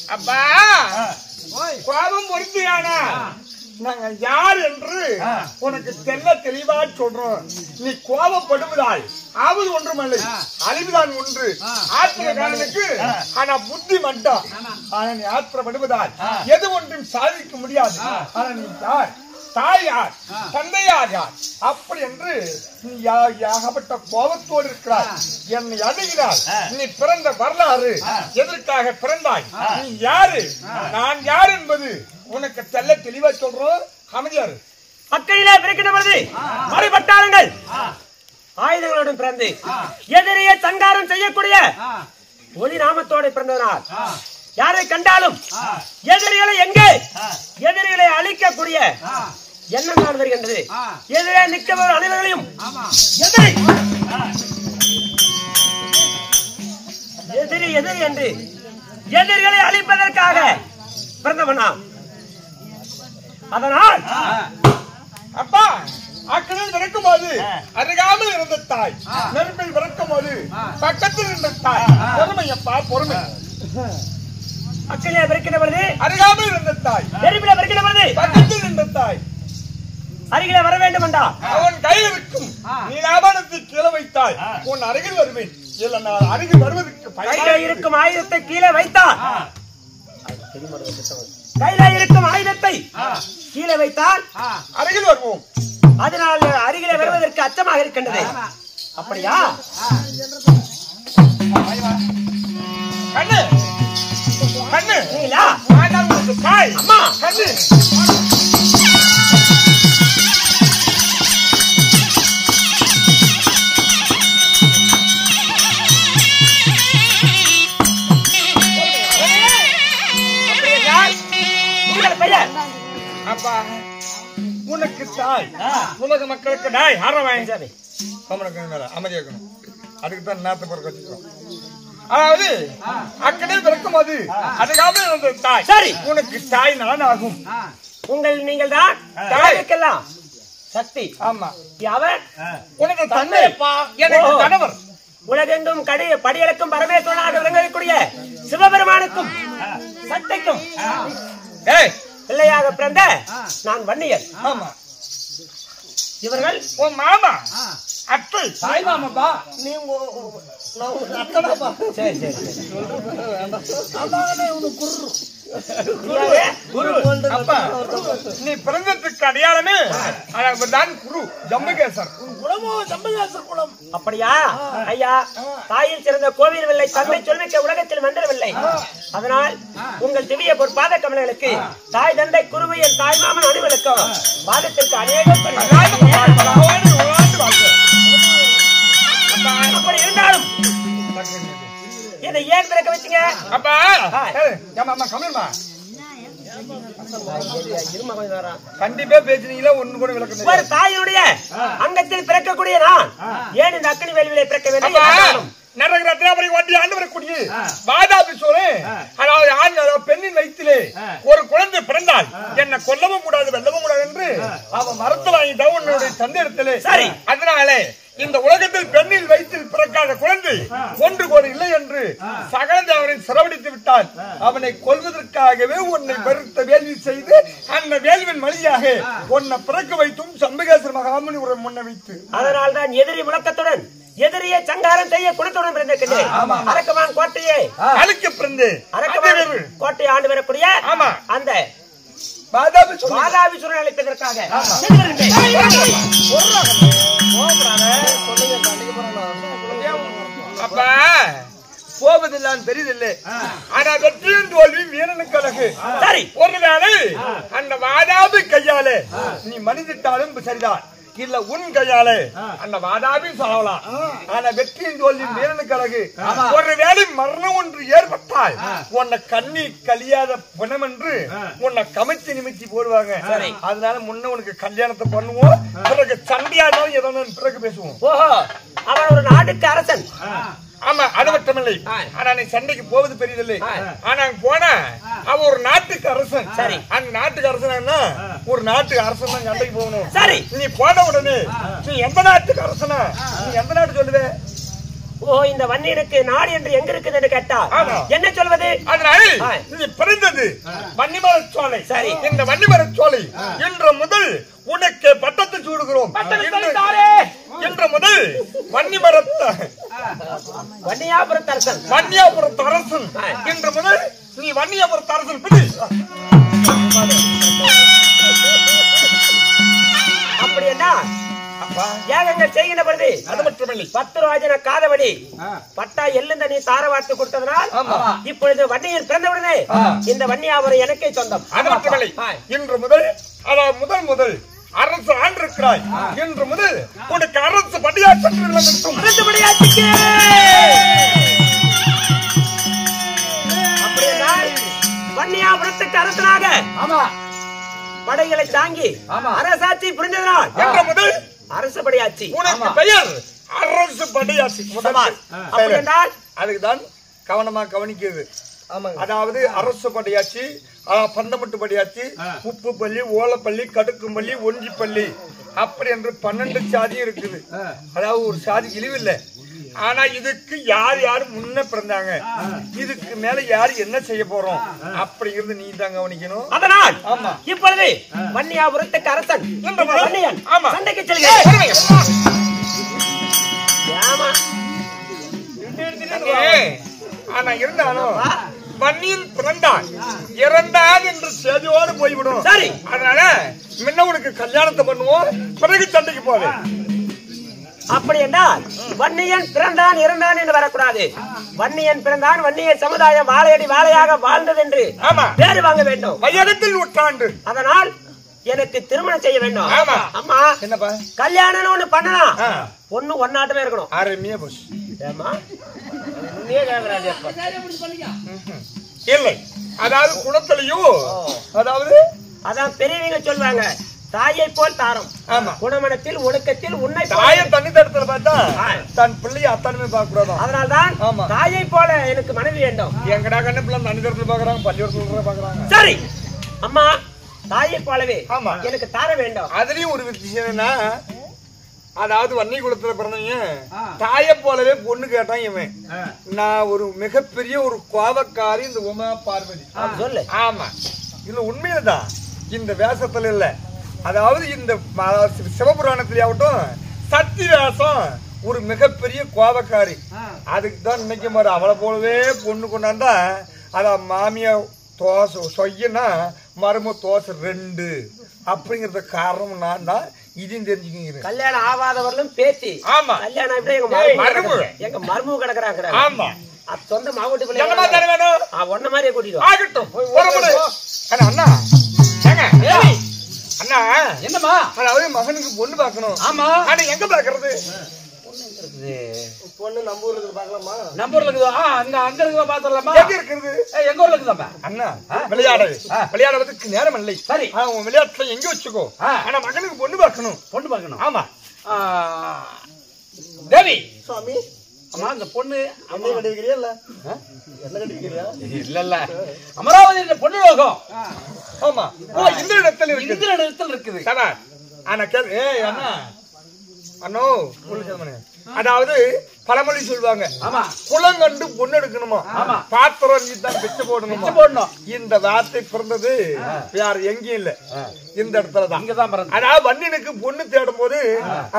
Speaker 3: அப்பா கோபம் பொறுத்தியானா நாங்க யார் என்று உனக்கு தெளிவா சொல்றோம். நீ கோபப்படுவதால் ஆவது ஒன்றுமில்லை, அழிவுதான் ஒன்று. ஆத்திரக்காரனுக்கு ஆனா புத்தி மட்டும். ஆனா நீ ஆத்திரப்படுவதால் எது ஒன்றும் சாதிக்க முடியாது. ஆனா நீ யார், தாய் யார், தந்தையார் யார் அப்படி என்று நீ யாகப்பட்ட கோபத்தோடு இருக்கிறாய். என்னை அணுகினார். நீ பிறந்த வரலாறு, எதற்காக பிறந்தாய், நீ யாரு, நான் யார் என்பது உனக்கு தெளிவா சொல்றோம். அமைதியாரு.
Speaker 1: அக்கறையிலே பிறக்கின்ற பொழுது மறைபட்டாளங்கள் ஆயுதங்களுடன் பிறந்து எதிரியை சங்காரம் செய்யக்கூடிய ஒளி நாமத்தோடு பிறந்ததனால் யாரை கண்டாலும் எதிரிகளை எங்கே எதிரிகளை அழிக்கக்கூடிய எண்ணம் தான் வருகின்றது. எதிரே நிற்கவர் அனைவர்களையும் எதிரி எதிரி என்று எதிரிகளை அழிப்பதற்காக பிறந்தவனாம். அதனால்
Speaker 3: அப்பா அக்கடில் பிறக்கும் போது அருகாமல் இருந்த தாய், நெருப்பில் பிறக்கும் போது பக்கத்தில் இருந்த தாய். பொறுமை அப்பா, பொறுமை.
Speaker 1: அக்கிலே பிறக்கின்ற பொழுது
Speaker 3: அருகாமல் இருந்த தாய்,
Speaker 1: நெருப்பிலே பிறக்கின்ற பொழுது
Speaker 3: பக்கத்தில் இருந்த தாய்.
Speaker 1: அருகிலே வர வேண்டும் என்றா
Speaker 3: அவன் கையில் இருக்கும் நீ லாபனத்தை கீழே வைத்தால் உன் அருகில் வருவேன். இல்ல நான் அருகில் வருவதற்கு
Speaker 1: கையில இருக்கும் ஆயுதத்தை கீழே வைத்தால் கையில இருக்கும் ஆயுதத்தை கீழே வைத்தால்
Speaker 3: அருகில் வருவோம்.
Speaker 1: அதனால் அருகிலே வருவதற்கு அச்சமாக இருக்கின்றது. அப்படியா?
Speaker 3: கண்ணு கண்ணு
Speaker 1: நீங்களா?
Speaker 3: தாய்
Speaker 1: அம்மா
Speaker 3: கண்ணு. அப்பா உனக்கு தாய், உலக மக்களுக்கு தாய். அமைதியாக்கணும். அதுக்கு தான் நேரத்தை பிறக்க வச்சுக்கிறோம். அதாவது அக்கடில் பிறக்கும் போது அதுக்காக இருந்த தாய்.
Speaker 1: சரி,
Speaker 3: உனக்கு தாய் நான் ஆகும்.
Speaker 1: நீங்கள் தான் தாய்க்கெல்லாம் சக்தி.
Speaker 3: ஆமா,
Speaker 1: அவர்
Speaker 3: உனக்கு தந்தை, எனக்கு கணவர்.
Speaker 1: உலகெங்கும் படியலுக்கும் பரமேஸ்வரனாக விளங்கக்கூடிய சிவபெருமானுக்கும் சக்திக்கும் பிள்ளையாக பிறந்த நான் வன்னியர்.
Speaker 3: ஆமா,
Speaker 1: இவர்கள்
Speaker 3: உன் மாமா அத்தை.
Speaker 4: தாய் மாமாப்பா.
Speaker 6: நீ அத்தடாப்பா.
Speaker 1: சரி சரி சரி.
Speaker 3: அப்பா நீ பிறந்ததுக்கு அடையாளமே தான் குரு ஜம்புகேசர்.
Speaker 5: குலமும் ஜம்புகேசர் குலம்.
Speaker 1: அப்படியா ஐயா? தாயில் சிறந்த கோவில் இல்லை, தந்தை சொல்மிக்க உலகத்தில் மந்திரவில்லை. அதனால் உங்கள் திவ்ய பொற்பாத கமலங்களுக்கு தாய் தந்தை குருவையன் தாய் மாமன் அணிவலுக்கும் பாதத்திற்கு அநேகம் அப்படி இருந்தாலும் இதை ஏன் பிறக்க வச்சுங்க?
Speaker 3: அப்பா கமல்மா கண்டிப்பா பேசுனீங்களா? ஒண்ணு கூட விளக்கம்.
Speaker 1: ஒரு தாயுடைய அங்கத்தில் பிறக்கக்கூடிய நான் ஏன் இந்த அக்கனி வேள்வியிலே பிறக்க வேண்டும்?
Speaker 3: நரகரத்னாபுரி ஒட்டி ஆண்டு வரக்கூடிய வாதாபி சோழன், அதாவது ஆண் பெண்ணின் வயிற்றிலே ஒரு குழந்தை பிறந்தால் என்ன கொல்லவும் கூடாது வெல்லவும் கூடாது என்று அவன் மரத்தை வாங்கிட்டான் உன்னுடைய தந்தை இடத்திலே.
Speaker 1: சரி,
Speaker 3: அதனாலே இந்த உலகத்தில் பெண்ணில் வயிற்றில் பிறக்காத குழந்தை ஒன்று கூட இல்லை என்று சகல தேவரை சிறவடித்து விட்டால் அவனை கொல்வதற்காகவே உன்னை வெறுத்த வேள்வி செய்து அந்த வேள்வின் வழியாக உன்னை பிறக்க வைத்தும் சம்புகேசர் மகாமுனி உரை முன்ன வைத்து,
Speaker 1: அதனால் தான் எதிரி முழக்கத்துடன் எதிரியை சங்காரம் செய்ய குணத்துடன் பிறந்திருக்கின்றேன். அரக்கமான் கோட்டையே
Speaker 3: அழுக்க பிறந்து
Speaker 1: கோட்டையை ஆண்டு வரக்கூடிய அந்த
Speaker 3: வாதாபி
Speaker 1: சூழல் அளிப்பதற்காக
Speaker 3: அப்ப போவதில்லான்னு தெரியுதில்லை. ஆனா வெற்றியின் தோல்வி வீரனுக்கு அழகு.
Speaker 1: சரி,
Speaker 3: ஒருவேளை அந்த வாதாபி கையாலே நீ மனிதிட்டாலும் சரிதான், இல்ல உன் கையாலே அந்த வாதாபி சாவலாம். ஆனா வெற்றியின் தோல்வி வீரனுக்கு அழகு. ஒருவேளை மரணம் ஒன்று ஏற்பட்டால் உன்னை கண்ணி கழியாத பணம் என்று உன்னை கமிச்சு நிமித்தி போடுவாங்க. அதனால முன்ன உனக்கு கல்யாணத்தை பண்ணுவோம், பிறகு சண்டையானாலும் ஏதோ பிறகு பேசுவோம்.
Speaker 1: ஓஹோ, அவன் ஒரு நாட்டுக்கு அரசன்.
Speaker 3: ஆமா, அது மட்டுமில்லை. ஆனா நீ சண்டைக்கு போவது பெரியதில்லை. ஆனா போனா அவன் ஒரு நாட்டுக்கு அரசன்.
Speaker 1: சரி,
Speaker 3: அந்த நாட்டுக்கு அரசனா ஒரு நாட்டுக்கு அரசன் தான் சண்டைக்கு போகணும்.
Speaker 1: சரி,
Speaker 3: நீ போன உடனே நீ எந்த நாட்டுக்கு அரசனா, நீ எந்த நாட்டு சொல்லுவே?
Speaker 1: ஓ இந்த வன்னியனுக்கு நாடு என்று எங்க இருக்குது என்று கேட்டா
Speaker 3: ஆமா.
Speaker 1: என்ன சொல்வது?
Speaker 3: அதனால்
Speaker 1: ஆ.
Speaker 3: இது பிறந்தது வன்னிமரச் சோலை.
Speaker 1: சரி.
Speaker 3: இந்த வன்னிமரச் சோலை இன்று முதல் உனக்கு பட்டத்தை சூடுகிறோம். இன்று முதல்
Speaker 1: வன்னியாபுரத்து அரசன்
Speaker 3: வன்னியாபுரத்து அரசன் இன்று முதல் நீ வன்னியாபுரத்து அரசன் பிடி.
Speaker 1: அப்படி என்ன யாகங்கள் செய்கின்ற பொழுது
Speaker 3: அது மட்டுமில்லை
Speaker 1: 10 ராஜன காதவடி பட்டா எள்ளுந்த நீ தாரவாத்து கொடுத்ததனால் இப்பொழுது வன்னியில் பிறந்தவுடனே இந்த வன்னியாபுரம் எனக்கே சொந்தம்.
Speaker 3: அது மட்டுமில்லை இன்று முதல் அதாவது முதல் அரசு ஆண்டிருக்கிறாய். இன்று முதல் உனக்கு அரசு படியாற்று
Speaker 1: அப்படியென்றால் வன்னியாபுரத்துக்கு அரசனாக படைகளை தாங்கி அரசாட்சி புரிந்ததனால்
Speaker 3: இன்று முதல்
Speaker 1: அரசு படியாட்சி
Speaker 3: உனக்கு பெயர் அரசு படியாட்சி.
Speaker 1: அப்படியென்றால்
Speaker 3: அதுக்குதான் கவனமா கவனிக்கிறது. அதாவது அரசு படியாட்சி, பந்தமட்டு படியாட்சி, உப்பு பள்ளி, ஓலப்பள்ளி, கடுக்கும்பள்ளி, ஒஞ்சிப்பள்ளி அப்படி என்று 12 சாதி இருக்குது. அதாவது ஒரு சாதி இழிவில்லை. ஆனா இதுக்கு யார் யாரு முன்ன பிறந்தாங்க, இதுக்கு மேல யாரு என்ன செய்ய போறோம் அப்படிங்கிறது நீ தான் கவனிக்கணும்.
Speaker 1: அதனால்
Speaker 3: ஆமா
Speaker 1: இப்பொழுது வன்னியாபுரத்துக்கு அரசன் வன்னியன்
Speaker 3: ஆமா
Speaker 1: சண்டைக்கு செல்கிறேன்.
Speaker 3: ஆனா இருந்தாலும் வன்னியில் பிறந்தான் இறந்தான் என்று செய்தியோடு போய்விடும்.
Speaker 1: சரி,
Speaker 3: அதனால முன்ன உனக்கு கல்யாணத்தை பண்ணுவோம், பிறகு சண்டைக்கு போவேன்.
Speaker 1: அப்படி என்றால் வன்னியன் பிறந்தான் இறந்தான் என்று வரக்கூடாது. வன்னியன் பிறந்தான், வன்னியன் சமுதாயம் வாழையடி வாழையாக வாழ்ந்தது என்று பேரு வாங்க வேண்டும்.
Speaker 3: வையகத்தில் நூற்றாண்டு.
Speaker 1: அதனால் எனக்கு திருமணம் செய்ய வேண்டும். அம்மா
Speaker 3: என்னப்பா
Speaker 1: கல்யாணம் ஒண்ணு பண்ணலாம், பொண்ணு ஒன்னாட்டமே இருக்கணும்.
Speaker 3: ஆரம்பியா போஸ்
Speaker 1: ஏமா
Speaker 3: இல்லை, அதாவது குணத்திலையும் அதாவது
Speaker 1: அதான் பெரியவங்க சொல்லுவாங்க, தாயை போல் தாரம்.
Speaker 3: ஆமா,
Speaker 1: குணமனத்தில் ஒழுக்கத்தில் உன்னை
Speaker 3: தாயை தண்ணி தடத்துல பார்த்தா தன் பிள்ளைய அத்தானுமே பார்க்க கூடாது.
Speaker 1: அதனால்தான் தாயை போல எனக்கு மனைவி வேண்டும்.
Speaker 3: எங்கடா கண்ணு பிள்ளை தண்ணி தடத்துல பாக்குறாங்க, பள்ளியோடத்துல பாக்குறாங்க.
Speaker 1: சரி அம்மா, தாயை போலவே
Speaker 3: ஆமா
Speaker 1: எனக்கு தார வேண்டும்.
Speaker 3: அதுலயும் ஒரு விஷயம்னா, அதாவது வன்னி குலத்துல பிறந்தவங்க தாயை போலவே பொண்ணு கேட்டான் இவன். நான் ஒரு மிகப்பெரிய ஒரு கோபக்காரி இந்த உமா பார்வதி.
Speaker 1: சொல்லு.
Speaker 3: ஆமா, இல்ல உண்மையில்தான், இந்த வேஷத்துல இல்ல. அதாவது இந்த சிவபுராணத்திலே ஆகட்டும் சக்தி வேஷம் ஒரு மிகப்பெரிய கோபக்காரி. அதுக்கு தான் இன்னைக்கு மாதிரி அவளை போலவே பொண்ணு கொண்டாந்தா அத மாமியா தோசை சொய்யனா மரும தோசை 2 அப்படிங்கறது காரணம் நான் தான். இதையும் தெரிஞ்சுக்கிங்க.
Speaker 1: கல்யாணம் ஆகாதவர்களும் பேத்தி.
Speaker 3: ஆமா,
Speaker 1: கல்யாணம் எப்படி எங்க மருமு கிடக்குறாங்க.
Speaker 3: ஆமா,
Speaker 1: அது சொந்த மாவட்ட ஒன்ன மாதிரியே கூட்டிட்டு
Speaker 3: ஆகட்டும். அண்ணா அண்ணா
Speaker 4: என்னமா,
Speaker 3: அதாவது மகனுக்கு பொண்ணு பாக்கணும்.
Speaker 4: ஆமா,
Speaker 3: ஆனா எங்க பாக்குறது?
Speaker 6: பொண்ணு நம்ம ஊர்ல இருக்கு பாக்கலாமா?
Speaker 4: நம்ம ஊர்ல இருக்குதா? அங்க இருக்குதா பாத்துடலாமா?
Speaker 3: எங்க இருக்குது?
Speaker 4: எங்க ஊர்ல இருக்குதாப்பா?
Speaker 3: அண்ணா விளையாடுறதுக்கு நேரம் இல்லை.
Speaker 4: சரி,
Speaker 3: உன் விளையாட்டுல எங்க வச்சுக்கோ. ஆனா மகனுக்கு பொண்ணு பார்க்கணும்.
Speaker 4: பொண்ணு பார்க்கணும்.
Speaker 3: ஆமா
Speaker 4: தேவி
Speaker 6: சுவாமி,
Speaker 4: அம்மா இந்த பொண்ணு
Speaker 6: என்ன கட்டிக்கிறியா இல்ல என்ன கட்டிக்கிறியா?
Speaker 4: இல்ல அமராவதி பொண்ணு லோகம்.
Speaker 3: ஆமா, இந்த இடத்துல இருக்கு.
Speaker 4: இந்த இடத்துல இருக்குது.
Speaker 3: ஆனா கேள், ஏய் அண்ணா அண்ணோ, அதாவது பழமொழி சொல்லுவாங்க, குளங்கண்டு பொண்ணு எடுக்கணுமா, பாத்திரம் தான் பிச்சை போடணும். இந்த வார்த்தை பிறந்தது வேற எங்கேயும் இல்ல, இந்த இடத்துலதான். அதாவது வன்னியனுக்கு பொண்ணு தேடும் போது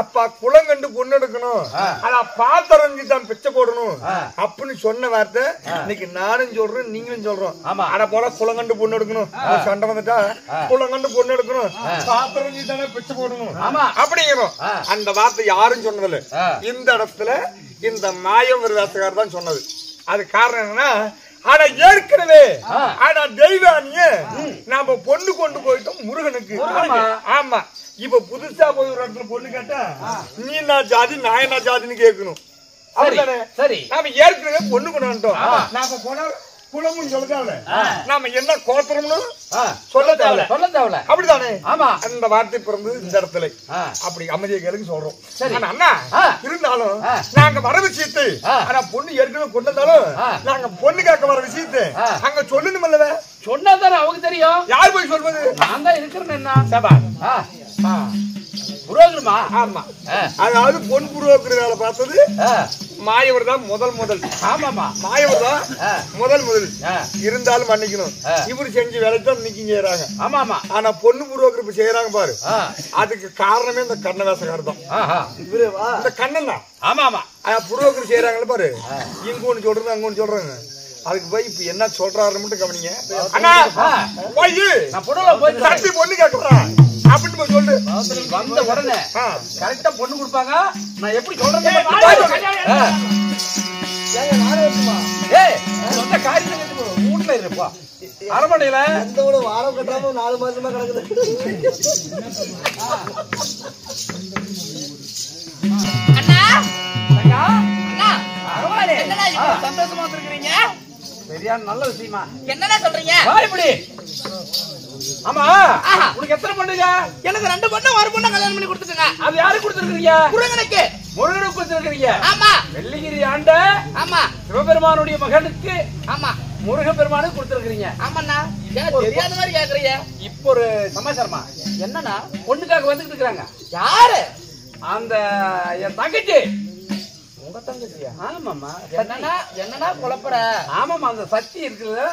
Speaker 3: அப்பா குளங்கண்டு பொண்ணு எடுக்கணும், ஆனா பாத்திரம் தான் பிச்சை போடணும் அப்படின்னு சொன்ன வார்த்தை இன்னைக்கு நானும் சொல்றேன், நீங்களும் சொல்றோம். ஆனா போல குளங்கண்டு பொண்ணு எடுக்கணும், சண்டை வந்துட்டா குளங்கண்டு பொண்ணு எடுக்கணும், பாத்திரம் தானே பிச்சை போடணும் அப்படிங்கிறோம். அந்த வார்த்தை யாரும் சொன்னதில்லை. இந்த இடத்துல இந்த மாயம் வேசக்காரர் தான் சொன்னது. அது காரணம் என்னன்னா, ஆனா ஏற்கனவே ஆனா தெய்வானிய நாம பொண்ணு கொண்டு போயிட்டோம் முருகனுக்கு. ஆமா, இப்ப புதுசா போய் ஒரு இடத்துல பொண்ணு கேட்டா நீ நான் ஜாதி நான் என்ன ஜாதின்னு கேட்கணும்.
Speaker 4: சரி,
Speaker 3: நாம ஏற்கனவே பொண்ணு கொண்டு வந்துட்டோம். நாம போனா குலமும் சொல்ல தேவை, நாம என்ன கோத்திரம்னு சொல்ல தேவை. அப்படித்தானே?
Speaker 4: ஆமா,
Speaker 3: அந்த வார்த்தை பிறந்து இந்த இடத்துல அப்படி அமைதியை கேளுங்க சொல்றோம். அண்ணா இருந்தாலும் நாங்க வர விஷயத்தை, ஆனா பொண்ணு ஏற்கனவே கொண்டு வந்தாலும் நாங்க பொண்ணு கேட்க வர விஷயத்தை அங்க சொல்லணும் இல்லவே.
Speaker 4: சொன்னாதானே அவங்க தெரியும்.
Speaker 3: யார் போய் சொல்வது?
Speaker 4: நான் தான் இருக்கிறேன். என்ன புரோகிரமா?
Speaker 3: ஆமா, அதாவது பொன் புரோகிற வேலை பார்த்தது மாயவர் தான் முதல்
Speaker 4: ஆமாமா
Speaker 3: மாயவர் தான் முதல்
Speaker 4: ஆ.
Speaker 3: இருந்தாலும் மன்னிக்கணும்
Speaker 4: ஆ.
Speaker 3: இவரு செஞ்ச வேலைக்கு தான் இன்னைக்கு செய்யறாங்க
Speaker 4: ஆமாமா
Speaker 3: ஆனா பொண்ணு பூர்வகரிப்பு செய்யறாங்க பாரு
Speaker 4: ஆ.
Speaker 3: அதுக்கு காரணமே இந்த கண்ணவேசக்காரர் தான்
Speaker 4: ஆஹா.
Speaker 3: இந்த கண்ணன் தான்
Speaker 4: ஆமாமா
Speaker 3: பூர்வகரி செய்யறாங்கல்ல பாரு இங்க ஒண்ணு சொல்றது அங்க ஒண்ணு சொல்றாங்க அதுக்கு போய் இப்ப என்ன சொல்றாருன்னு மட்டும் கவனிங்க அண்ணா போய்
Speaker 4: நான் புடவை போய்
Speaker 3: தட்டி பொண்ணு கேட்கறான் அப்படின்னு போய் சொல்லு
Speaker 4: வந்த உடனே கரெக்டா பொண்ணு கொடுப்பாங்க நான் எப்படி சொல்றது ஏய் சொந்த காரியத்தை வீட்டுல இருப்பா அரமனையில
Speaker 6: எந்த ஒரு வாரம் கட்டாம 4 மாசமா கிடக்குது.
Speaker 2: அண்ணா
Speaker 4: அக்கா,
Speaker 2: அண்ணா
Speaker 4: பரவாயில்லை.
Speaker 2: என்னடா இவ்வளவு சந்தோஷமா வந்திருக்கீங்க?
Speaker 4: சரியான நல்ல விஷயமா
Speaker 2: என்னடா சொல்றீங்க?
Speaker 4: வா இப்படி ஆமா
Speaker 2: ஆஹா.
Speaker 4: உனக்கு எத்தனை பொண்ணுங்க
Speaker 2: எனக்கு 2 பொண்ணு ஒரு பொண்ணு கல்யாணம் பண்ணி கொடுத்துட்டுங்க.
Speaker 4: அது யாருக்கு கொடுத்துருக்கீங்க
Speaker 2: முருகனுக்கு.
Speaker 4: முருகனுக்கு கொடுத்துருக்கீங்க
Speaker 2: ஆமா
Speaker 4: வெள்ளிகிரி ஆண்ட
Speaker 2: ஆமா
Speaker 4: சிவபெருமானுடைய மகனுக்கு
Speaker 2: ஆமா
Speaker 4: முருகப்பெருமானுக்கு கொடுத்துருக்கீங்க
Speaker 2: ஆமாண்ணா. ஏன் தெரியாத மாதிரி கேக்குறீங்க?
Speaker 4: இப்போ ஒரு சமாச்சாரமா
Speaker 2: என்னண்ணா?
Speaker 4: பொண்ணுக்காக வந்துட்டு இருக்காங்க
Speaker 2: யாரு?
Speaker 4: அந்த என் தங்கச்சி
Speaker 2: உங்க தங்கச்சியா?
Speaker 4: ஆமாமா
Speaker 2: என்னண்ணா குழப்பற?
Speaker 4: ஆமாமா அந்த சக்தி இருக்குல்ல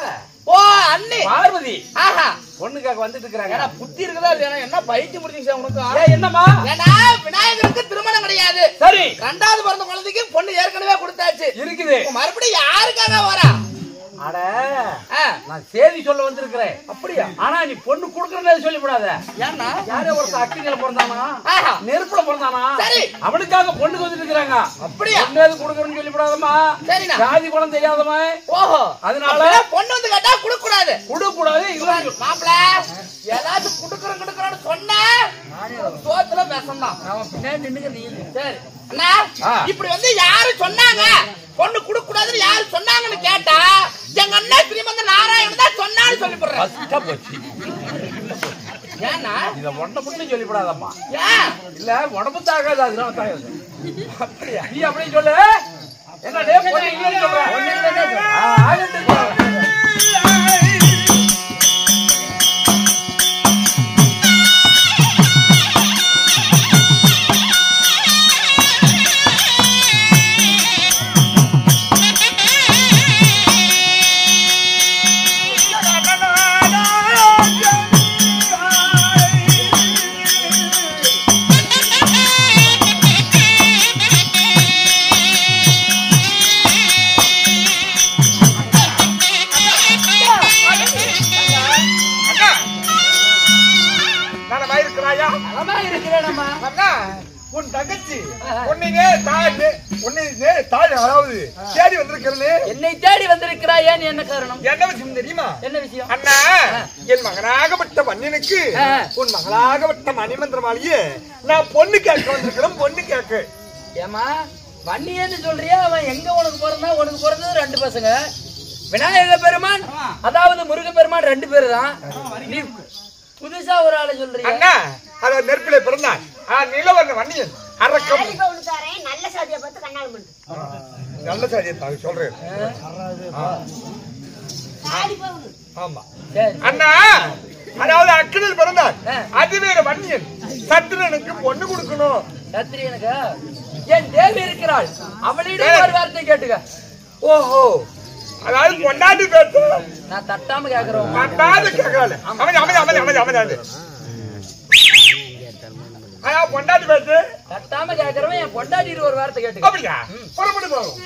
Speaker 2: ஓ அண்ணி
Speaker 4: பார்வதி
Speaker 2: ஆஹா
Speaker 4: பொண்ணுக்காக வந்துட்டு இருக்காங்க
Speaker 2: ஏன்னா புத்தி இருக்குதா இல்லையா? என்ன பயிற்சி முடிச்சீங்க உனக்கு?
Speaker 4: ஏய், என்னம்மா
Speaker 2: ஏன்னா விநாயகருக்கு திருமணம் கிடையாது.
Speaker 4: சரி
Speaker 2: 2வது பிறந்த குழந்தைக்கு பொண்ணு ஏற்கனவே கொடுத்தாச்சு.
Speaker 4: இருக்குது
Speaker 2: இப்ப மறுபடியும் யாருக்காக வரா?
Speaker 4: அட
Speaker 2: ஆ,
Speaker 4: நான் செய்தி சொல்ல வந்திருக்கிறேன்
Speaker 2: அப்படியா?
Speaker 4: ஆனா நீ பொண்ணு குடுக்கறதே சொல்லிவிடாத
Speaker 2: ஏன்னா
Speaker 4: யாரோ ஒருத்தர் அக்கினியில பிறந்தானா
Speaker 2: ஆஹா
Speaker 4: நெருப்புல பிறந்தானா
Speaker 2: சரி.
Speaker 4: அவனுக்காக பொண்ணுக்கு வந்துட்டு இருக்காங்க
Speaker 2: அப்படியா?
Speaker 4: பொண்ணு குடுக்கறன்னு சொல்லிவிடாதம்மா
Speaker 2: சரிண்ணா.
Speaker 4: ஜாதி குணம் தெரியாதவன்
Speaker 2: ஓஹோ
Speaker 4: அதனால
Speaker 2: அப்படின்னா பொண்ணு வந்து கேட்டா கொடுக்க கூடாது.
Speaker 4: குடுக்க கூடாது இல்ல
Speaker 2: மாப்பிள எல்லாத்துக்கும் குடுக்கறோம்னு சொன்னா சோத்துல பேசணும். அவன் பின்னாடி நின்னுக்க நீ. சரி அண்ணா
Speaker 4: ஆ.
Speaker 2: இப்படி வந்து யாரு சொன்னாங்க பொண்ணு குடுக்க கூடாதுன்னு யாரு சொன்னாங்கன்னு கேட்டா எங்க அண்ணா ஸ்ரீமந்த நாராயணன் தான் சொன்னான்னு சொல்லி போடுறேன்.
Speaker 4: கஷ்ட போச்சு
Speaker 2: ஏன்னா
Speaker 4: இத உடனே மட்டும் சொல்லிவிடாதம்மா
Speaker 2: ஏன்
Speaker 4: இல்ல உடம்பு தாகாது அதனால தாகாது அப்படியா நீ அப்படியே சொல்லு என்ன டே பொண்ணு இல்லன்னு சொல்ற ஆகட்டும்
Speaker 3: உன் தங்கச்சி உன்னை தாழ் அதாவது தேடி வந்திருக்கிறது
Speaker 2: என்னை தேடி வந்திருக்கிறாய் ஏன் என்ன காரணம்?
Speaker 3: என்ன விஷயம் தெரியுமா?
Speaker 2: என்ன விஷயம்?
Speaker 3: அண்ணா என் மகனாகப்பட்ட மன்னனுக்கு உன் மகளாகப்பட்ட மணிமந்திரமாளியே நான் பொண்ணு கேட்க வந்திருக்கிறேன். பொண்ணு கேட்க
Speaker 2: ஏமா வன்னியன்னு சொல்றியா? அவன் எங்க உனக்கு பிறந்தா? உனக்கு பிறந்தது 2 பசங்க. விநாயக பெருமான் அதாவது முருக பெருமான் 2 பேரு தான். நீ புதுசா ஒரு ஆளை சொல்றியா?
Speaker 3: அண்ணா அதாவது நெருப்பிலே பிறந்தான் நிலவர்ண வன்னியன் அரக்கம்
Speaker 7: நல்ல சாதியை பார்த்து கண்ணால் பண்ணு.
Speaker 3: நல்ல சாதியை சொல்றேன். ஆமா அண்ணா அதாவது அக்கினில் பிறந்தான் அதுவேற வன்னியன் சத்திரனுக்கு பொண்ணு கொடுக்கணும்.
Speaker 2: சத்திரியனுக்கு என் தேவி இருக்கிறாள். அவளிடம் ஒரு வார்த்தை கேட்டுக்க.
Speaker 3: ஓஹோ அதாவது கொண்டாடி பேச
Speaker 2: நான் தட்டாம கேக்குறோம்.
Speaker 3: கொண்டாடி கேட்கறாள். அமைதி கொண்டாடி பேசு
Speaker 2: தட்டாம கேக்குறவன் என் கொண்டாடி ஒரு வார்த்தை கேட்டுக்க.
Speaker 3: அப்படியா? புறப்பட்டு போகும்.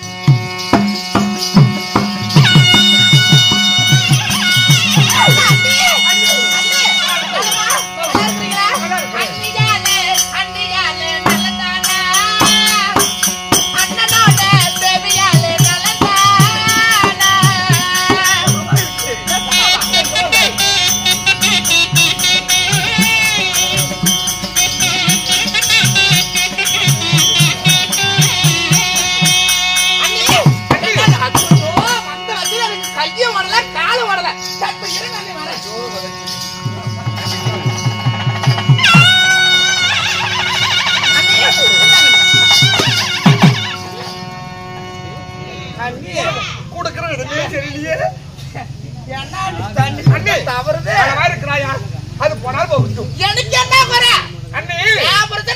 Speaker 2: எனக்கு என்ன குறை?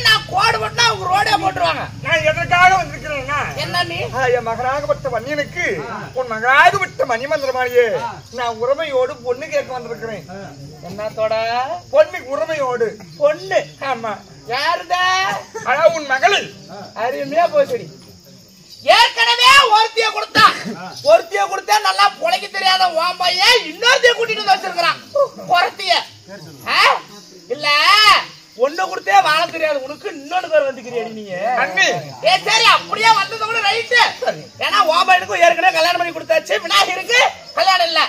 Speaker 2: நான் கோடு போட்டு அவங்க ரோடே போட்டுருவாங்க.
Speaker 3: நான் எதற்காக வந்திருக்கிறேன்னா,
Speaker 2: என்ன நீ
Speaker 3: என் மகனாகப்பட்ட வன்னியனுக்கு உன் மகனாகப்பட்ட மணிமந்திரமாளியே நான் உரிமையோடு பொண்ணு கேட்க வந்திருக்கிறேன்.
Speaker 2: என்னத்தோட
Speaker 3: பொண்ணு உரிமையோடு.
Speaker 2: பொண்ணு?
Speaker 3: ஆமா.
Speaker 2: யாருதா?
Speaker 3: அதான் உன் மகள்.
Speaker 2: அருமையா போச்சுடி. ஏற்கனவே ஒருத்திய கொடுத்தா நல்லா பொழைக்க தெரியாத ஓம்பைய இன்னொருத்திய கூட்டிட்டு வந்து வச்சிருக்கிறான். குறத்திய இல்ல ஒண்ணு கொடுத்தே வாழ தெரியாது உனக்கு இன்னொன்னு பேர் வந்துக்கிறியா நீங்க? சரி அப்படியே வந்தது கூட ரைட்டு. ஏன்னா ஓம்பையனுக்கும் ஏற்கனவே கல்யாணம் பண்ணி கொடுத்தாச்சு, விநாயகருக்கு கல்யாணம் இல்ல.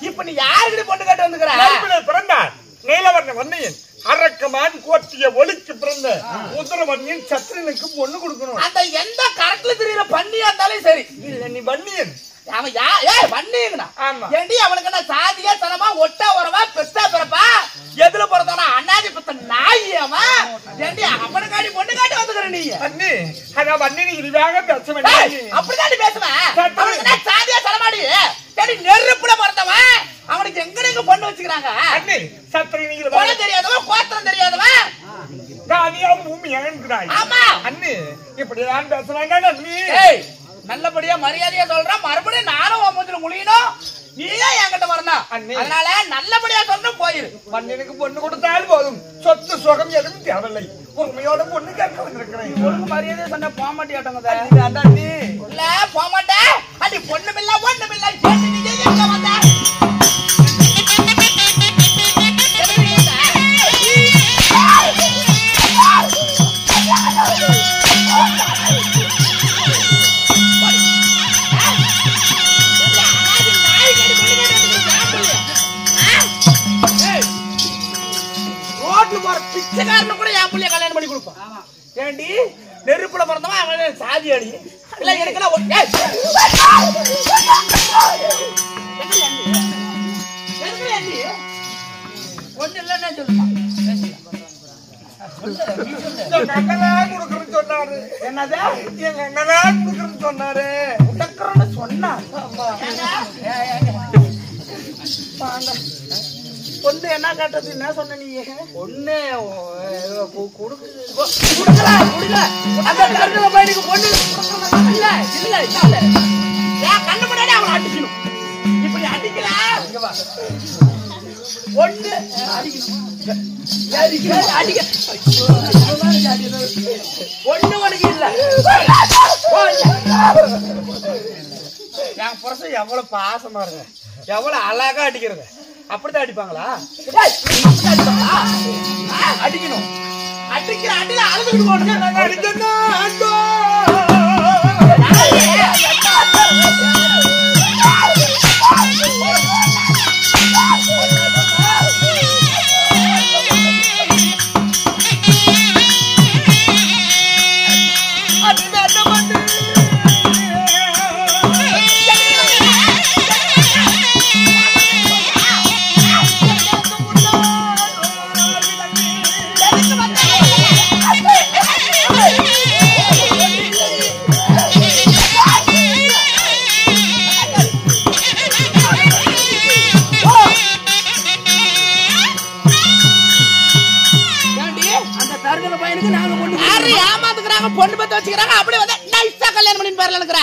Speaker 2: இப்ப நீ யாருக்கிட்ட பொண்ணு கேட்டு வந்துக்கிற?
Speaker 3: பிறந்தார் நீலவர்ண வன்னியன் அரக்கமான் கோட்டிய ஒளிக்கு பிறந்த உத்தரவன்னியன் சத்திரனுக்கு பொண்ணு கொடுக்கணும்.
Speaker 2: அந்த எந்த கரெக்ட்ல தெரியற பண்ணியா இருந்தாலும் சரி.
Speaker 3: இல்ல நீ வன்னியன்.
Speaker 2: அவன் வன்னியங்கண்ணா. ஏண்டி அவனுக்கு என்ன சாதியா தனமா ஒட்டா வரவா பெஸ்டா பிறப்பா எதுல பிறந்தானா அண்ணாதி பத்த நாய் அவன். ஏண்டி அவனுக்காடி பொண்ணு காட்டி வந்துக்கிற நீ?
Speaker 3: வன்னி அதான் வன்னி நீ இதுவாக பேச வேண்டிய
Speaker 2: அப்படிதான் பேசுவேன். அவனுக்கு என்ன சாதியா தனமாடி ஏண்டி நெருப்புல பிறந்தவன் அவனுக்கு எங்க பொண்ணு வச்சுக்கிறாங்க?
Speaker 3: அண்ணி சத்திரி நீங்க
Speaker 2: பொண்ணு தெரியாதவன் கோத்திரம் தெரியாதவன்
Speaker 3: காலியா பூமியாங்கிறாய்.
Speaker 2: ஆமா
Speaker 3: அண்ணி இப்படிதான் பேசுறாங்க. நீ
Speaker 2: நல்லபடியா மரியாதையா சொல்றான். மறுபடியும் நானும் உன் மூஞ்சில முழியணும், நீயே என்கிட்ட வரணும். அதனால நல்லபடியா சொன்ன போயிரு.
Speaker 3: மண்ணினுக்கு பொண்ணு கொடுத்தாலும் போதும், சொத்து சுகம் எதுவும் தேவையில்லை. உண்மையோட பொண்ணு கேட்க வந்திருக்கிறேன்.
Speaker 2: உனக்கு மரியாதையா சொன்ன போக மாட்டியாட்டங்க இல்ல போக மாட்டேன். அடி பொண்ணுமில்ல ஒண்ணுமில்ல பிச்சைக்காரனு கூட என் புள்ளைய கல்யாணம் பண்ணி கொடுப்பான். ஏண்டி நெருப்புல பிறந்தவன் அவன் சாதி அடி இல்ல எனக்கு ஒண்ணு இல்லன்னா சொல்லுமா
Speaker 3: சொன்னாரு.
Speaker 2: என்னது
Speaker 3: எங்க அண்ணன் கொடுக்கறன்னு சொன்னாரு.
Speaker 2: உடக்கிறன்னு சொன்னா பொண்ணு என்ன கேட்டது? என்ன சொன்ன நீ? பொண்ணு கண்ணு முன்னாடி அவளை அடிக்கணும். இப்படி அடிக்கலாம் பொண்ணு ஒண்ணு உனக்கு இல்ல. என் புருஷன் எவ்வளவு பாசமா இருங்க, எவ்வளவு அழகா அடிக்கிறது. அப்படித்தான் அடிப்பாங்களா? அடிக்கணும். அடிக்கிற அடியில அழுதுகிட்டு போடுங்க. அடிக்கணும். பொண்ணு பத்த வச்சுக்கிறாங்க. அப்படி வந்து நைஸா கல்யாணம் பண்ணி பாருங்க.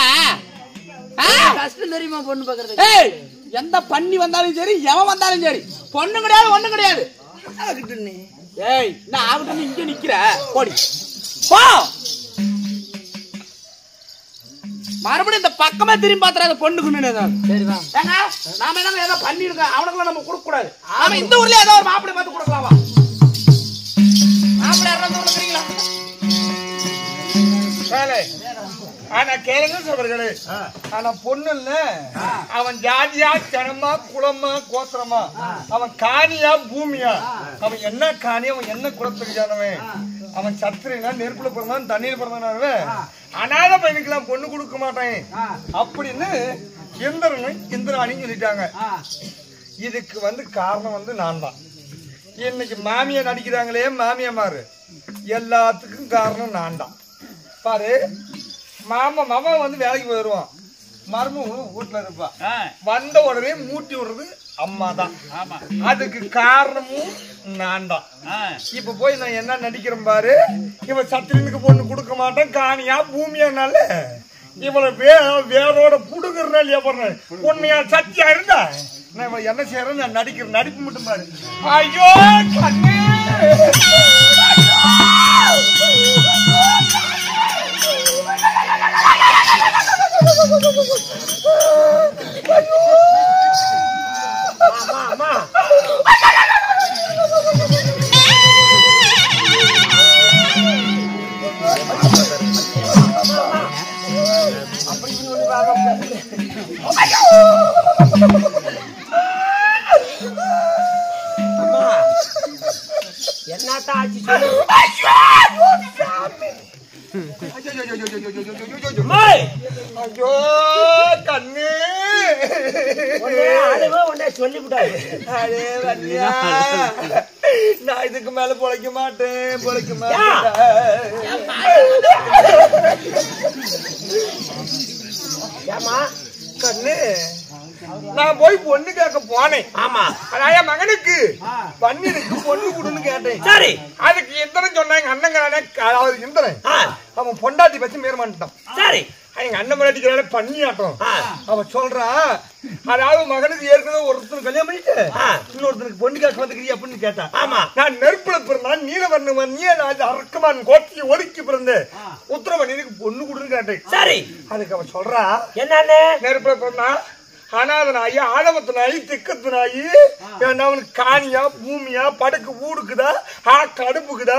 Speaker 2: கஷ்டம் தெரியுமா பொண்ணு பாக்குறது? எந்த பண்ணி வந்தாலும் சரி, எவன் வந்தாலும் சரி, பொண்ணு கிடையாது ஒண்ணு கிடையாது. ஏய் நான் ஆகட்டும் இங்க நிக்கிற போடி போ. மறுபடியும் இந்த பக்கமா திரும்பி பாத்துறாத பொண்ணுக்கு. சரிவா நாம என்ன ஏதோ பண்ணிருக்கோம், அவனுக்குலாம் நம்ம கொடுக்க கூடாது. ஆமா இந்த ஊர்ல ஏதோ ஒரு மாப்பிள்ளை பார்த்து கொடுக்கலாமா? மாப்பிள்ளை யாராவது கொடுக்குறீங்களா?
Speaker 3: ஆனா கேளுங்க சொல்றீங்களே, ஆனா பொண்ணு இல்ல, அவன் ஜாதியா ஜனமா குளமா கோத்திரமா, அவன் காணியா பூமியா, அவன் என்ன காணி, அவன் என்ன குளத்துக்கு ஜானவன், அவன் சத்திரினா நெருப்புல பிறந்தான் தண்ணீர் பிறந்தானே, அனாத பையனுக்கெல்லாம் பொண்ணு கொடுக்க மாட்டேன் அப்படின்னு இந்திராணின்னு சொல்லிட்டாங்க. இதுக்கு வந்து காரணம் வந்து நான் தான். இன்னைக்கு மாமியா நடிக்கிறாங்களே மாமியாமாரு, எல்லாத்துக்கும் காரணம் நான் தான். பாரு மாமன் வந்து வேலைக்கு போயிடுவான், மருமகளும் வீட்டுல இருப்பா, வந்த உடனே மூட்டி விடுறது அம்மா தான். அதுக்கு காரணமும் நான் தான். இப்ப போய் நான் என்ன நடிக்கிறேன் பாரு. இவன் சத்திரனுக்கு பொண்ணு கொடுக்க மாட்டேன், காணியா பூமியானால இவளை வேரோட புடுங்குறனால போறேன். உண்மையா சத்தியா இருந்தா நான் இவன் என்ன செய்யறேன், நான் நடிக்கிறேன். நடிப்பு மட்டும் பாரு. ஐயோ கண்ணு,
Speaker 1: என்னத்தான் ஆச்சு சொல்லு.
Speaker 3: ஐயோ கண்ணு,
Speaker 1: உடனே சொல்லிவிட்டாரு.
Speaker 3: அடே வண்டியா, நான் இதுக்கு மேல பொழைக்க மாட்டேன்.
Speaker 1: ஏமா
Speaker 3: கண்ணு, நான் போய் பொண்ணு கேட்க போனேன்.
Speaker 1: ஆமா,
Speaker 3: அதான் மகனுக்கு பன்னீருக்கு பொண்ணு கொடுன்னு கேட்டேன்.
Speaker 1: சரி,
Speaker 3: அதுக்கு இந்திரன் சொன்னாங்க. அண்ணங்கான அதாவது இந்திரன் அவன் பொண்டாட்டி பச்சு மேற மாட்டான்.
Speaker 1: சரி,
Speaker 3: எங்க அண்ணன் முன்னாடி பண்ணி ஆட்டம். அவன் சொல்றான், அதாவது மகனுக்கு ஏற்கனவே ஒருத்தர் கல்யாணம் பண்ணிட்டு இன்னொருத்தருக்கு பொண்ணு கேட்க வந்துக்கிறீ அப்படின்னு கேட்டான்.
Speaker 1: ஆமா,
Speaker 3: நான் நெருப்புல பிறந்தான், நீலவர்ணன் நீ அரக்கமான் கோட்டையை ஒதுக்கி பிறந்த உத்தரவணிக்கு பொண்ணு கொடுன்னு கேட்டேன்.
Speaker 1: சரி,
Speaker 3: அதுக்கு அவன் சொல்றா,
Speaker 1: என்னன்னு
Speaker 3: நெருப்புல பிறந்தான், அனாத நாயி, ஆழமத்து நாயி, திக்கத்து நாயி, அவனுக்கு காணியா பூமியா படுக்கு ஊடுக்குதா கடுப்புக்குதா,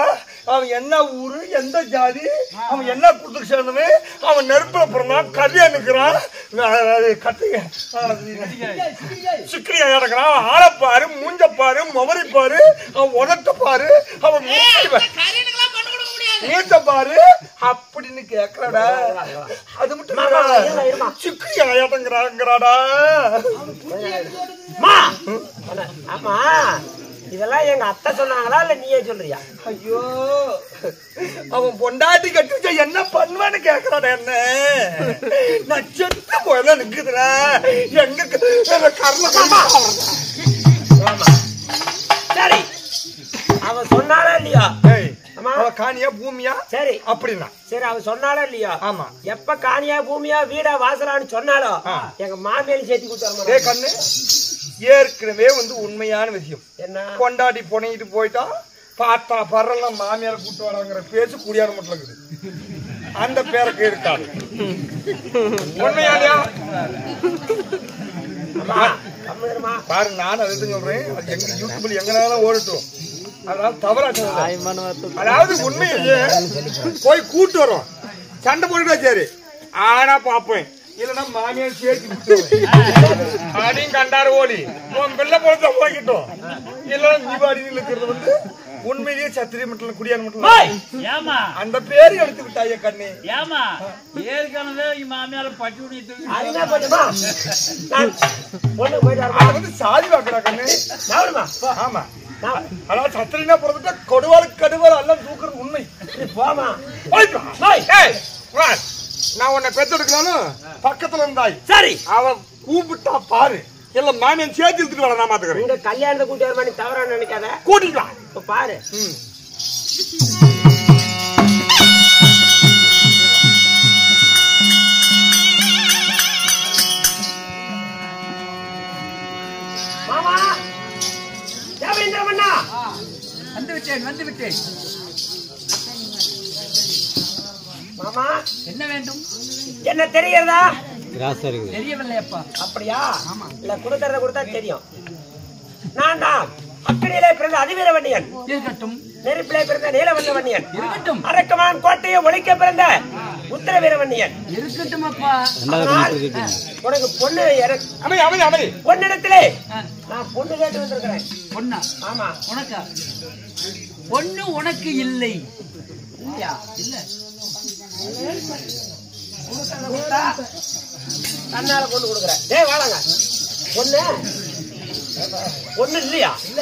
Speaker 3: அவன் என்ன ஊரு எந்த ஜாதி, அவன் என்ன குடுத்துக்கு சேர்ந்தவன், அவன் நெருப்புல பிறந்தான், கல்யாணுக்குறான், சிக்கிரியா கிடக்குறான், ஆளப்பாரு, மூஞ்சப்பாரு, முவரிப்பாரு, அவன் உதட்டப்பாரு, அவன் பாரு அப்படின்னு கேக்குறாடா. அது மட்டும் சிக்கிரியா ஏதங்கிறாங்கறாடா.
Speaker 1: ஆமா, இதெல்லாம் எங்க அத்தை சொன்னாங்களா இல்ல நீயே சொல்றியா?
Speaker 3: ஐயோ, அவன் பொண்டாட்டி கட்டி என்ன பண்ணுவான்னு கேக்குறாடா. என்ன நான் செத்து போயதான் நிக்குதுடா. எங்க கர்மமா.
Speaker 1: சரி, அவன் சொன்னாலா இல்லையா?
Speaker 3: காணியா பூமியா? சரி அப்படின்னா
Speaker 1: சரி, அவன் சொன்னாலா இல்லையா?
Speaker 3: ஆமா.
Speaker 1: எப்ப காணியா பூமியா வீடா வாசலான்னு சொன்னாலும் எங்க மாமியாரி சேர்த்து கொடுத்தாரு.
Speaker 3: கண்ணு, ஏற்கனவே உண்மையான விஷயம் என்ன, கொண்டாடி பொண்ணிட்டு போயிட்டா பார்த்தா பரலாம் மாமியார கூட்டு வராங்கிற பேச்சு குடியார மட்டும் இருக்குது. அந்த பேருக்கு இருக்காது. உண்மையாலையா பாரு, நான் அதை சொல்றேன். அது எங்க யூடியூப்ல எங்கனாலும் ஓடட்டும், அதனால தவறா. அதாவது உண்மையிலே போய் கூட்டு வரோம், சண்டை போட்டுட்டா சரி, ஆனா பாப்பேன் இல்லன்னா மாமியார் சேர்த்து அப்படின்னு கண்டாரு ஓடி உன் பிள்ளை போல போய்கிட்டோம். இல்லன்னா தீபாவளி இருக்கிறது உண்மையிலேயே சத்திரிய மட்டும் குடியார் மட்டும் அந்த பேரு எடுத்து விட்டாய கண்ணே.
Speaker 4: ஏமா ஏற்கனவே மாமியார பட்டி
Speaker 3: சாதி வாக்குறா கண்ணு. ஆமா, அதாவது சத்திரினா பிறந்துட்டா கொடுவாள் கடுவாள் எல்லாம் தூக்குறது உண்மை. நான் உன்னை பெத்தெடுக்கலாலும் பக்கத்துல இருந்தாய். சரி, அவன் கூப்பிட்டா பாரு, இல்ல மாமியான் சேர்த்து எடுத்துட்டு வர நான் பாத்துக்கிறேன்.
Speaker 1: உங்க கல்யாணத்தை கூட்டி வர மாதிரி தவறா நினைக்காத,
Speaker 3: கூட்டிட்டு வா.
Speaker 1: இப்ப பாரு. மாமா, தேவேந்திரமண்ணா
Speaker 4: வந்து விட்டேன்.
Speaker 1: மாமா,
Speaker 4: என்ன வேண்டும்?
Speaker 1: என்ன தெரிகிறதா?
Speaker 4: தெரியவில்லை அப்பா.
Speaker 1: அப்படியா? இல்ல கொடுக்கறத கொடுத்தா தெரியும். நான் தான் அக்கடியிலே பிறந்த அதிவீரவன்னியன்,
Speaker 4: இருக்கட்டும்.
Speaker 1: நெருப்பிலே பிறந்த நீலவண்ணவன்னியன்,
Speaker 4: இருக்கட்டும்.
Speaker 1: அரக்கமான் கோட்டையை ஒழிக்க பிறந்த உத்தரவீரவன்னியன்,
Speaker 4: இருக்கட்டும் அப்பா.
Speaker 1: உனக்கு பொண்ணு
Speaker 3: பொண்ணிடத்திலே
Speaker 1: நான் பொண்ணு கேட்டு வந்திருக்கிறேன்.
Speaker 4: பொண்ணா?
Speaker 1: ஆமா.
Speaker 4: உனக்கா? பொண்ணு உனக்கு இல்லை. இல்ல,
Speaker 1: தன்னால கொண்டு கொடுக்குறேன். டேய் வாழங்க, பொண்ணு பொண்ணு இல்லையா? இல்ல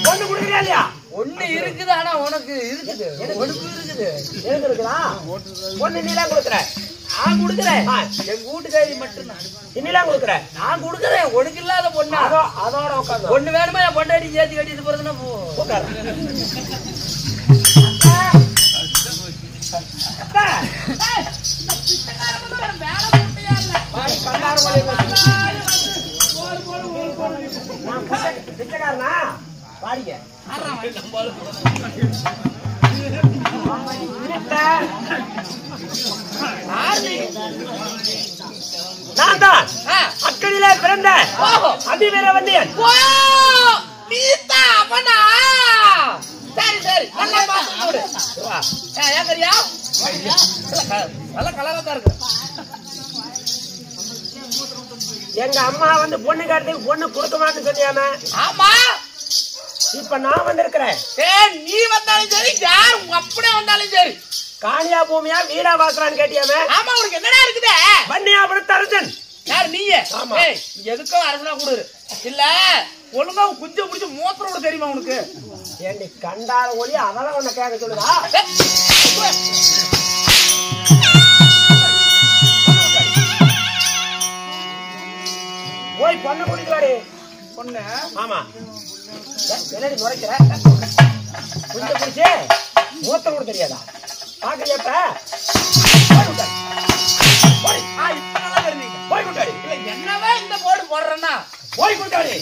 Speaker 1: பொண்ணு கொடுக்குறியா இல்லையா?
Speaker 4: ஒண்ணு இருக்குது, ஆனா உனக்கு இருக்குது.
Speaker 1: எனக்கு இருக்குதா? பொண்ணு நீலாம் கொடுக்குற.
Speaker 2: நான் குடுக்குறேன்
Speaker 1: ஆ.
Speaker 2: என் வீட்டுக்காரி மட்டும்
Speaker 1: இன்னிலாம் கொடுக்குறேன்
Speaker 2: நான் குடுக்குறேன் உனக்கு இல்லாத பொண்ணா
Speaker 1: அதோட உட்காந்து
Speaker 2: ஒண்ணு வேணுமா என் பொண்டாட்டி சேர்த்து கட்டிட்டு போறதுன்னா போ
Speaker 1: பிச்சைக்காரனா பாடிக்க நான் தான் அக்கடியிலே பிறந்த அதிவீர வந்தியன்.
Speaker 2: நீதா அவனா சரி சரி நல்லா பாத்து போடு ஏன் கரியா நல்ல கலரா தான் இருக்கு
Speaker 1: எங்க அம்மா வந்து பொண்ணு காட்டுறதுக்கு பொண்ணு கொடுக்க மாட்டேன்னு சொன்னியாம
Speaker 2: ஆமா
Speaker 1: இப்ப நான் வந்திருக்கிறேன்.
Speaker 2: நீ வந்தாலும் சரி யார் உங்க அப்படியே வந்தாலும் சரி
Speaker 1: காணியா பூமியா வீடா வாக்குறான்னு கேட்டியாம
Speaker 2: ஆமா உனக்கு என்னடா இருக்குது
Speaker 1: வன்னியாபுரத்து அரசன்
Speaker 2: யார் நீயே
Speaker 1: ஆமா.
Speaker 2: எதுக்கும் அரசனா கூடுது இல்ல ஒழுங்கா குஞ்ச பிடிச்சி மூத்திரோட தெரியுமா உனக்கு
Speaker 1: ஏண்டி கண்டால ஒளி அதெல்லாம் உன்னை கேட்க சொல்லுதா? போய் பொண்ணு குடிக்கிறாரு
Speaker 2: பொண்ணு
Speaker 1: ஆமா என்னடி நுரைக்கிற குஞ்ச குடிச்சு மூத்த கூட தெரியாதா பாக்குறியப்ப
Speaker 2: இப்ப நல்லா தெரிஞ்சீங்க
Speaker 1: போய் குட்டாடி
Speaker 2: இல்ல என்னவே இந்த போடு போடுறேன்னா
Speaker 1: போய் குட்டாடி